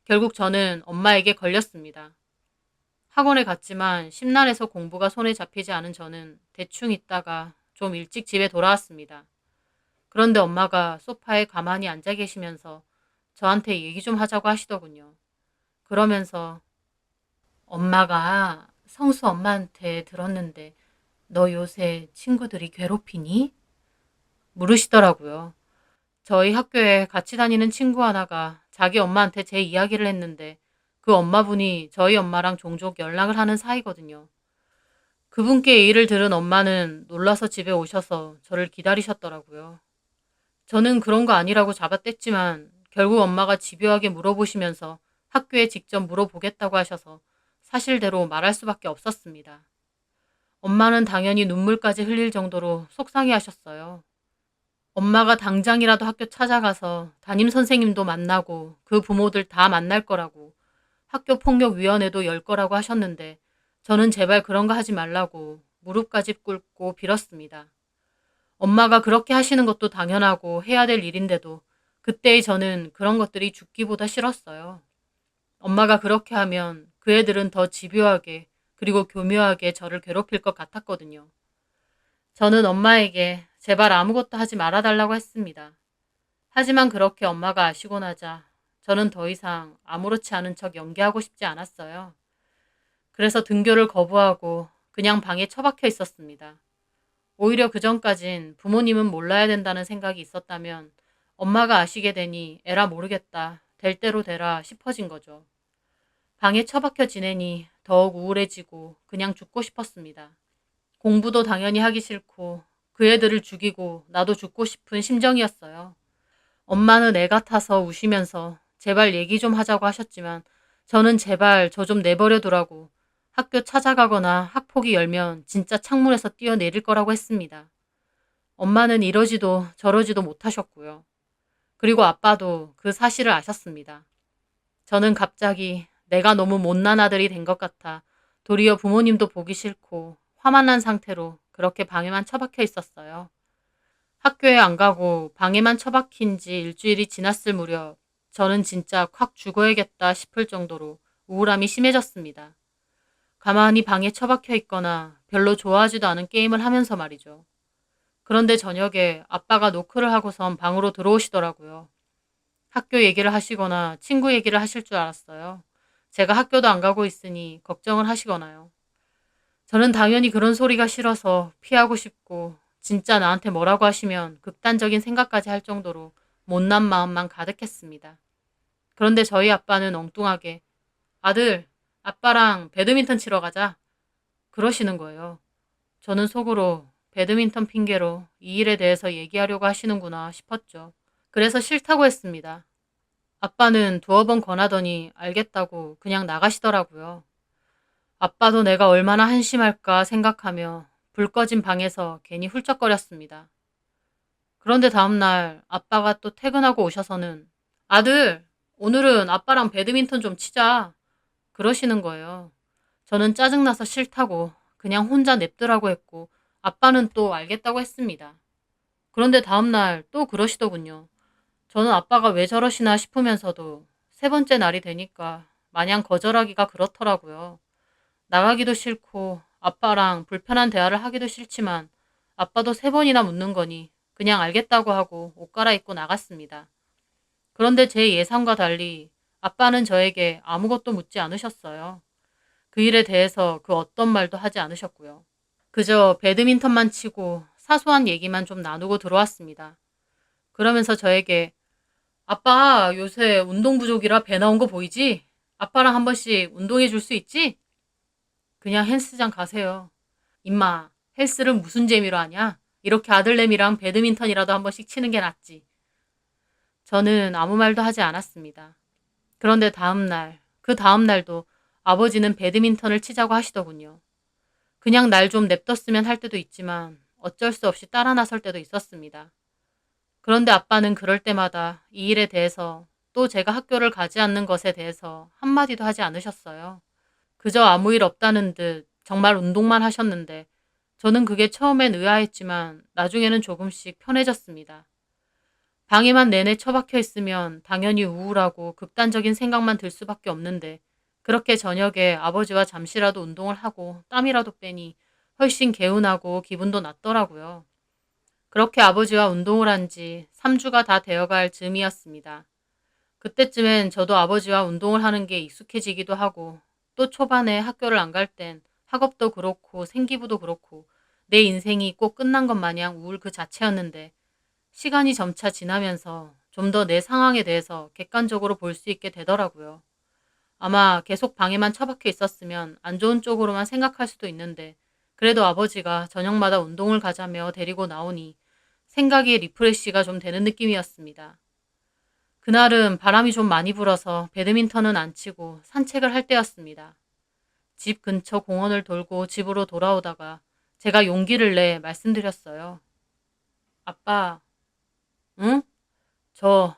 결국 저는 엄마에게 걸렸습니다. 학원에 갔지만 심란해서 공부가 손에 잡히지 않은 저는 대충 있다가 좀 일찍 집에 돌아왔습니다. 그런데 엄마가 소파에 가만히 앉아 계시면서 저한테 얘기 좀 하자고 하시더군요. 그러면서 엄마가 성수 엄마한테 들었는데 너 요새 친구들이 괴롭히니? 물으시더라고요. 저희 학교에 같이 다니는 친구 하나가 자기 엄마한테 제 이야기를 했는데 그 엄마분이 저희 엄마랑 종종 연락을 하는 사이거든요. 그분께 이 일을 들은 엄마는 놀라서 집에 오셔서 저를 기다리셨더라고요. 저는 그런 거 아니라고 잡아댔지만 결국 엄마가 집요하게 물어보시면서 학교에 직접 물어보겠다고 하셔서 사실대로 말할 수밖에 없었습니다. 엄마는 당연히 눈물까지 흘릴 정도로 속상해 하셨어요. 엄마가 당장이라도 학교 찾아가서 담임 선생님도 만나고 그 부모들 다 만날 거라고, 학교 폭력위원회도 열 거라고 하셨는데 저는 제발 그런 거 하지 말라고 무릎까지 꿇고 빌었습니다. 엄마가 그렇게 하시는 것도 당연하고 해야 될 일인데도 그때의 저는 그런 것들이 죽기보다 싫었어요. 엄마가 그렇게 하면 그 애들은 더 집요하게 그리고 교묘하게 저를 괴롭힐 것 같았거든요. 저는 엄마에게 제발 아무것도 하지 말아달라고 했습니다. 하지만 그렇게 엄마가 아시고 나자 저는 더 이상 아무렇지 않은 척 연기하고 싶지 않았어요. 그래서 등교를 거부하고 그냥 방에 처박혀 있었습니다. 오히려 그전까진 부모님은 몰라야 된다는 생각이 있었다면 엄마가 아시게 되니 에라 모르겠다, 될 대로 되라 싶어진 거죠. 방에 처박혀 지내니 더욱 우울해지고 그냥 죽고 싶었습니다. 공부도 당연히 하기 싫고 그 애들을 죽이고 나도 죽고 싶은 심정이었어요. 엄마는 애 같아서 우시면서 제발 얘기 좀 하자고 하셨지만 저는 제발 저 좀 내버려 두라고, 학교 찾아가거나 학폭이 열면 진짜 창문에서 뛰어내릴 거라고 했습니다. 엄마는 이러지도 저러지도 못하셨고요. 그리고 아빠도 그 사실을 아셨습니다. 저는 갑자기 내가 너무 못난 아들이 된 것 같아 도리어 부모님도 보기 싫고 화만 난 상태로 그렇게 방에만 처박혀 있었어요. 학교에 안 가고 방에만 처박힌 지 일주일이 지났을 무렵 저는 진짜 콱 죽어야겠다 싶을 정도로 우울함이 심해졌습니다. 가만히 방에 처박혀 있거나 별로 좋아하지도 않은 게임을 하면서 말이죠. 그런데 저녁에 아빠가 노크를 하고선 방으로 들어오시더라고요. 학교 얘기를 하시거나 친구 얘기를 하실 줄 알았어요. 제가 학교도 안 가고 있으니 걱정을 하시거나요. 저는 당연히 그런 소리가 싫어서 피하고 싶고 진짜 나한테 뭐라고 하시면 극단적인 생각까지 할 정도로 못난 마음만 가득했습니다. 그런데 저희 아빠는 엉뚱하게 아들, 아빠랑 배드민턴 치러 가자, 그러시는 거예요. 저는 속으로 배드민턴 핑계로 이 일에 대해서 얘기하려고 하시는구나 싶었죠. 그래서 싫다고 했습니다. 아빠는 두어 번 권하더니 알겠다고 그냥 나가시더라고요. 아빠도 내가 얼마나 한심할까 생각하며 불 꺼진 방에서 괜히 훌쩍거렸습니다. 그런데 다음날 아빠가 또 퇴근하고 오셔서는 아들, 오늘은 아빠랑 배드민턴 좀 치자. 그러시는 거예요. 저는 짜증나서 싫다고 그냥 혼자 냅두라고 했고 아빠는 또 알겠다고 했습니다. 그런데 다음날 또 그러시더군요. 저는 아빠가 왜 저러시나 싶으면서도 세 번째 날이 되니까 마냥 거절하기가 그렇더라고요. 나가기도 싫고 아빠랑 불편한 대화를 하기도 싫지만 아빠도 세 번이나 묻는 거니 그냥 알겠다고 하고 옷 갈아입고 나갔습니다. 그런데 제 예상과 달리 아빠는 저에게 아무것도 묻지 않으셨어요. 그 일에 대해서 그 어떤 말도 하지 않으셨고요. 그저 배드민턴만 치고 사소한 얘기만 좀 나누고 들어왔습니다. 그러면서 저에게 아빠 요새 운동 부족이라 배 나온 거 보이지? 아빠랑 한 번씩 운동해 줄 수 있지? 그냥 헬스장 가세요. 임마, 헬스를 무슨 재미로 하냐? 이렇게 아들내미랑 배드민턴이라도 한 번씩 치는 게 낫지. 저는 아무 말도 하지 않았습니다. 그런데 그 다음날도 아버지는 배드민턴을 치자고 하시더군요. 그냥 날 좀 냅뒀으면 할 때도 있지만 어쩔 수 없이 따라 나설 때도 있었습니다. 그런데 아빠는 그럴 때마다 이 일에 대해서 또 제가 학교를 가지 않는 것에 대해서 한마디도 하지 않으셨어요. 그저 아무 일 없다는 듯 정말 운동만 하셨는데 저는 그게 처음엔 의아했지만 나중에는 조금씩 편해졌습니다. 방에만 내내 처박혀 있으면 당연히 우울하고 극단적인 생각만 들 수밖에 없는데 그렇게 저녁에 아버지와 잠시라도 운동을 하고 땀이라도 빼니 훨씬 개운하고 기분도 낫더라고요. 그렇게 아버지와 운동을 한 지 3주가 다 되어갈 즈음이었습니다. 그때쯤엔 저도 아버지와 운동을 하는 게 익숙해지기도 하고 또 초반에 학교를 안 갈 땐 학업도 그렇고 생기부도 그렇고 내 인생이 꼭 끝난 것 마냥 우울 그 자체였는데 시간이 점차 지나면서 좀 더 내 상황에 대해서 객관적으로 볼 수 있게 되더라고요. 아마 계속 방에만 처박혀 있었으면 안 좋은 쪽으로만 생각할 수도 있는데 그래도 아버지가 저녁마다 운동을 가자며 데리고 나오니 생각이 리프레시가 좀 되는 느낌이었습니다. 그날은 바람이 좀 많이 불어서 배드민턴은 안 치고 산책을 할 때였습니다. 집 근처 공원을 돌고 집으로 돌아오다가 제가 용기를 내 말씀드렸어요. 아빠, 응? 저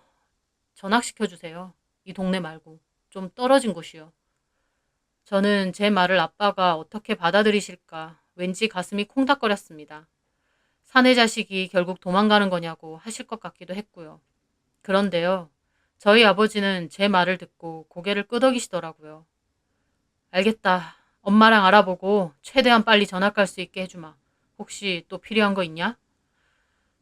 전학시켜주세요. 이 동네 말고 좀 떨어진 곳이요. 저는 제 말을 아빠가 어떻게 받아들이실까 왠지 가슴이 콩닥거렸습니다. 사내 자식이 결국 도망가는 거냐고 하실 것 같기도 했고요. 그런데요. 저희 아버지는 제 말을 듣고 고개를 끄덕이시더라고요. 알겠다. 엄마랑 알아보고 최대한 빨리 전학 갈 수 있게 해주마. 혹시 또 필요한 거 있냐?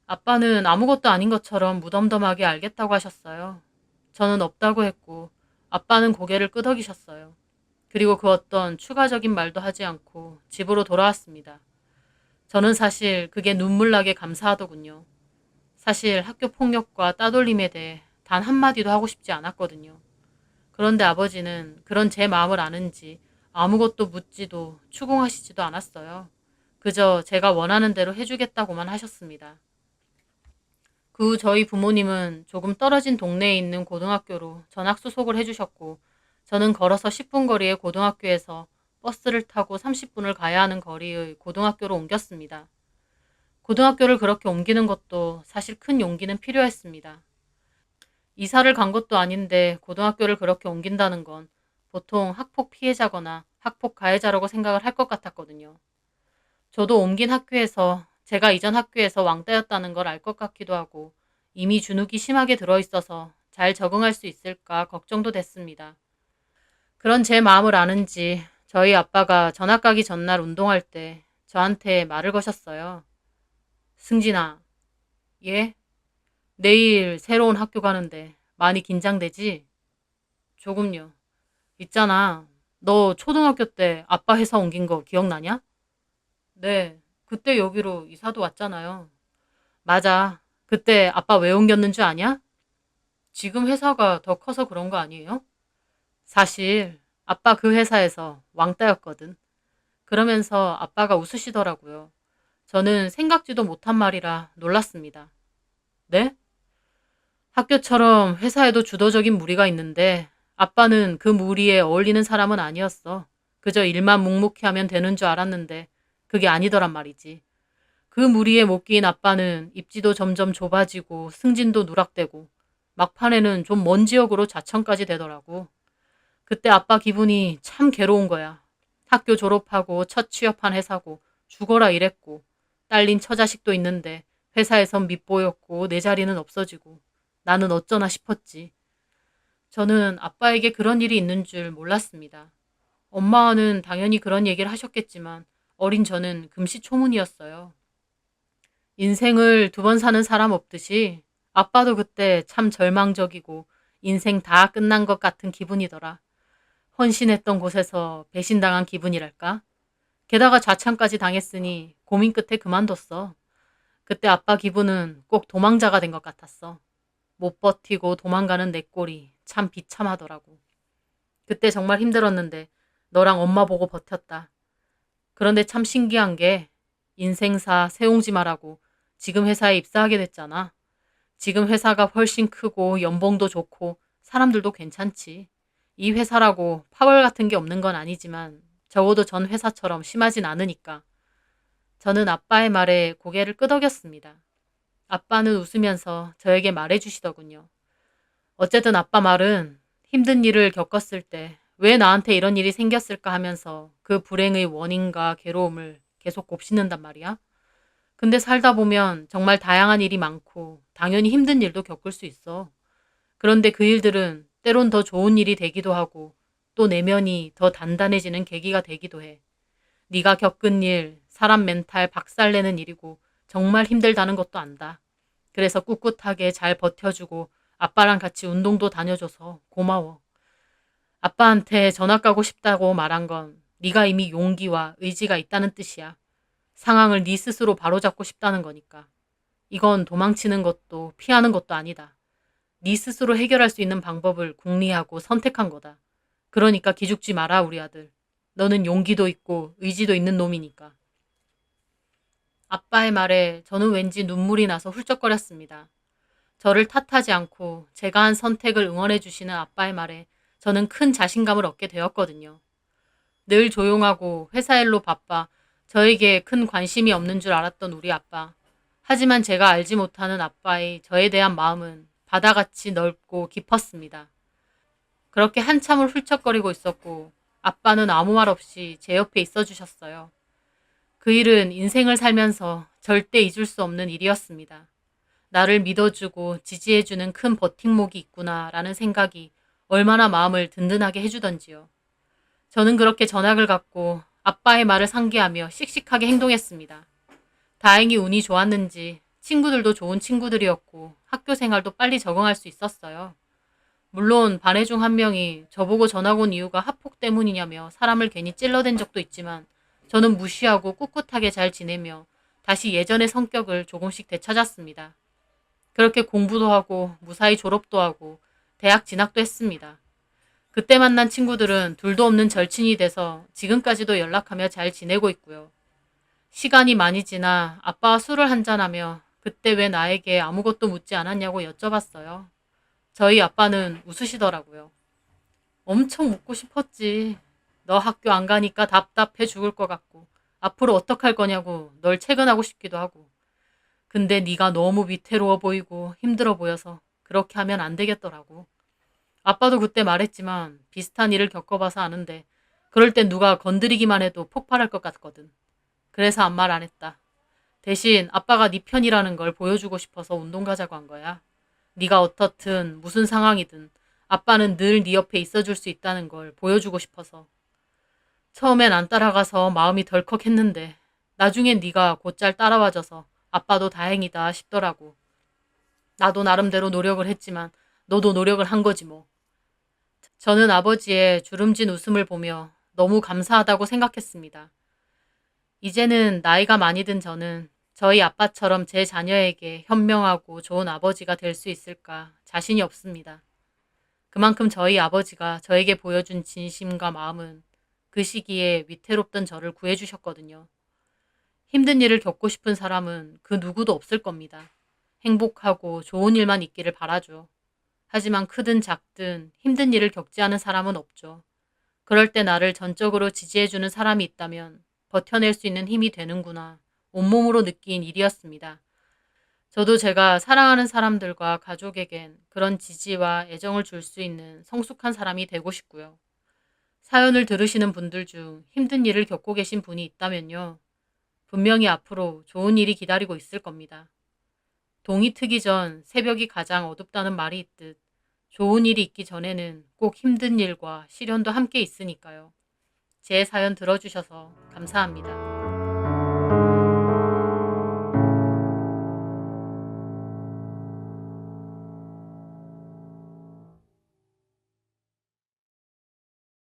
아빠는 아무것도 아닌 것처럼 무덤덤하게 알겠다고 하셨어요. 저는 없다고 했고 아빠는 고개를 끄덕이셨어요. 그리고 그 어떤 추가적인 말도 하지 않고 집으로 돌아왔습니다. 저는 사실 그게 눈물나게 감사하더군요. 사실 학교 폭력과 따돌림에 대해 단 한마디도 하고 싶지 않았거든요. 그런데 아버지는 그런 제 마음을 아는지 아무것도 묻지도 추궁하시지도 않았어요. 그저 제가 원하는 대로 해주겠다고만 하셨습니다. 그 후 저희 부모님은 조금 떨어진 동네에 있는 고등학교로 전학 수속을 해주셨고 저는 걸어서 10분 거리의 고등학교에서 버스를 타고 30분을 가야 하는 거리의 고등학교로 옮겼습니다. 고등학교를 그렇게 옮기는 것도 사실 큰 용기는 필요했습니다. 이사를 간 것도 아닌데 고등학교를 그렇게 옮긴다는 건 보통 학폭 피해자거나 학폭 가해자라고 생각을 할 것 같았거든요. 저도 옮긴 학교에서 제가 이전 학교에서 왕따였다는 걸 알 것 같기도 하고 이미 주눅이 심하게 들어있어서 잘 적응할 수 있을까 걱정도 됐습니다. 그런 제 마음을 아는지 저희 아빠가 전학 가기 전날 운동할 때 저한테 말을 거셨어요. 승진아, 예? 내일 새로운 학교 가는데 많이 긴장되지? 조금요. 있잖아. 너 초등학교 때 아빠 회사 옮긴 거 기억나냐? 네. 그때 여기로 이사도 왔잖아요. 맞아. 그때 아빠 왜 옮겼는 줄 아냐? 지금 회사가 더 커서 그런 거 아니에요? 사실 아빠 그 회사에서 왕따였거든. 그러면서 아빠가 웃으시더라고요. 저는 생각지도 못한 말이라 놀랐습니다. 네? 학교처럼 회사에도 주도적인 무리가 있는데 아빠는 그 무리에 어울리는 사람은 아니었어. 그저 일만 묵묵히 하면 되는 줄 알았는데 그게 아니더란 말이지. 그 무리에 못 끼인 아빠는 입지도 점점 좁아지고 승진도 누락되고 막판에는 좀 먼 지역으로 자천까지 되더라고. 그때 아빠 기분이 참 괴로운 거야. 학교 졸업하고 첫 취업한 회사고 죽어라 이랬고 딸린 처자식도 있는데 회사에선 밑보였고 내 자리는 없어지고 나는 어쩌나 싶었지. 저는 아빠에게 그런 일이 있는 줄 몰랐습니다. 엄마는 당연히 그런 얘기를 하셨겠지만 어린 저는 금시초문이었어요. 인생을 두 번 사는 사람 없듯이 아빠도 그때 참 절망적이고 인생 다 끝난 것 같은 기분이더라. 헌신했던 곳에서 배신당한 기분이랄까? 게다가 좌천까지 당했으니 고민 끝에 그만뒀어. 그때 아빠 기분은 꼭 도망자가 된 것 같았어. 못 버티고 도망가는 내 꼴이 참 비참하더라고. 그때 정말 힘들었는데 너랑 엄마 보고 버텼다. 그런데 참 신기한 게 인생사 세옹지마라고 지금 회사에 입사하게 됐잖아. 지금 회사가 훨씬 크고 연봉도 좋고 사람들도 괜찮지. 이 회사라고 파벌 같은 게 없는 건 아니지만 적어도 전 회사처럼 심하진 않으니까. 저는 아빠의 말에 고개를 끄덕였습니다. 아빠는 웃으면서 저에게 말해주시더군요. 어쨌든 아빠 말은 힘든 일을 겪었을 때 왜 나한테 이런 일이 생겼을까 하면서 그 불행의 원인과 괴로움을 계속 곱씹는단 말이야. 근데 살다 보면 정말 다양한 일이 많고 당연히 힘든 일도 겪을 수 있어. 그런데 그 일들은 때론 더 좋은 일이 되기도 하고 또 내면이 더 단단해지는 계기가 되기도 해. 네가 겪은 일, 사람 멘탈 박살내는 일이고 정말 힘들다는 것도 안다. 그래서 꿋꿋하게 잘 버텨주고 아빠랑 같이 운동도 다녀줘서 고마워. 아빠한테 전학 가고 싶다고 말한 건 네가 이미 용기와 의지가 있다는 뜻이야. 상황을 네 스스로 바로잡고 싶다는 거니까. 이건 도망치는 것도 피하는 것도 아니다. 네 스스로 해결할 수 있는 방법을 궁리하고 선택한 거다. 그러니까 기죽지 마라, 우리 아들. 너는 용기도 있고 의지도 있는 놈이니까. 아빠의 말에 저는 왠지 눈물이 나서 훌쩍거렸습니다. 저를 탓하지 않고 제가 한 선택을 응원해 주시는 아빠의 말에 저는 큰 자신감을 얻게 되었거든요. 늘 조용하고 회사 일로 바빠 저에게 큰 관심이 없는 줄 알았던 우리 아빠. 하지만 제가 알지 못하는 아빠의 저에 대한 마음은 바다같이 넓고 깊었습니다. 그렇게 한참을 훌쩍거리고 있었고 아빠는 아무 말 없이 제 옆에 있어 주셨어요. 그 일은 인생을 살면서 절대 잊을 수 없는 일이었습니다. 나를 믿어주고 지지해주는 큰 버팀목이 있구나라는 생각이 얼마나 마음을 든든하게 해주던지요. 저는 그렇게 전학을 갔고 아빠의 말을 상기하며 씩씩하게 행동했습니다. 다행히 운이 좋았는지 친구들도 좋은 친구들이었고 학교 생활도 빨리 적응할 수 있었어요. 물론 반애 중 한 명이 저보고 전학 온 이유가 학폭 때문이냐며 사람을 괜히 찔러댄 적도 있지만 저는 무시하고 꿋꿋하게 잘 지내며 다시 예전의 성격을 조금씩 되찾았습니다. 그렇게 공부도 하고 무사히 졸업도 하고 대학 진학도 했습니다. 그때 만난 친구들은 둘도 없는 절친이 돼서 지금까지도 연락하며 잘 지내고 있고요. 시간이 많이 지나 아빠와 술을 한잔하며 그때 왜 나에게 아무것도 묻지 않았냐고 여쭤봤어요. 저희 아빠는 웃으시더라고요. 엄청 묻고 싶었지. 너 학교 안 가니까 답답해 죽을 것 같고 앞으로 어떡할 거냐고 널 퇴근하고 싶기도 하고. 근데 네가 너무 위태로워 보이고 힘들어 보여서 그렇게 하면 안 되겠더라고. 아빠도 그때 말했지만 비슷한 일을 겪어봐서 아는데 그럴 땐 누가 건드리기만 해도 폭발할 것 같거든. 그래서 아무 말 안 했다. 대신 아빠가 네 편이라는 걸 보여주고 싶어서 운동 가자고 한 거야. 네가 어떻든 무슨 상황이든 아빠는 늘 네 옆에 있어줄 수 있다는 걸 보여주고 싶어서. 처음엔 안 따라가서 마음이 덜컥했는데 나중엔 네가 곧잘 따라와줘서 아빠도 다행이다 싶더라고. 나도 나름대로 노력을 했지만 너도 노력을 한 거지 뭐. 저는 아버지의 주름진 웃음을 보며 너무 감사하다고 생각했습니다. 이제는 나이가 많이 든 저는 저희 아빠처럼 제 자녀에게 현명하고 좋은 아버지가 될 수 있을까 자신이 없습니다. 그만큼 저희 아버지가 저에게 보여준 진심과 마음은 그 시기에 위태롭던 저를 구해주셨거든요. 힘든 일을 겪고 싶은 사람은 그 누구도 없을 겁니다. 행복하고 좋은 일만 있기를 바라죠. 하지만 크든 작든 힘든 일을 겪지 않은 사람은 없죠. 그럴 때 나를 전적으로 지지해주는 사람이 있다면 버텨낼 수 있는 힘이 되는구나. 온몸으로 느낀 일이었습니다. 저도 제가 사랑하는 사람들과 가족에겐 그런 지지와 애정을 줄 수 있는 성숙한 사람이 되고 싶고요. 사연을 들으시는 분들 중 힘든 일을 겪고 계신 분이 있다면요. 분명히 앞으로 좋은 일이 기다리고 있을 겁니다. 동이 트기 전 새벽이 가장 어둡다는 말이 있듯 좋은 일이 있기 전에는 꼭 힘든 일과 시련도 함께 있으니까요. 제 사연 들어주셔서 감사합니다.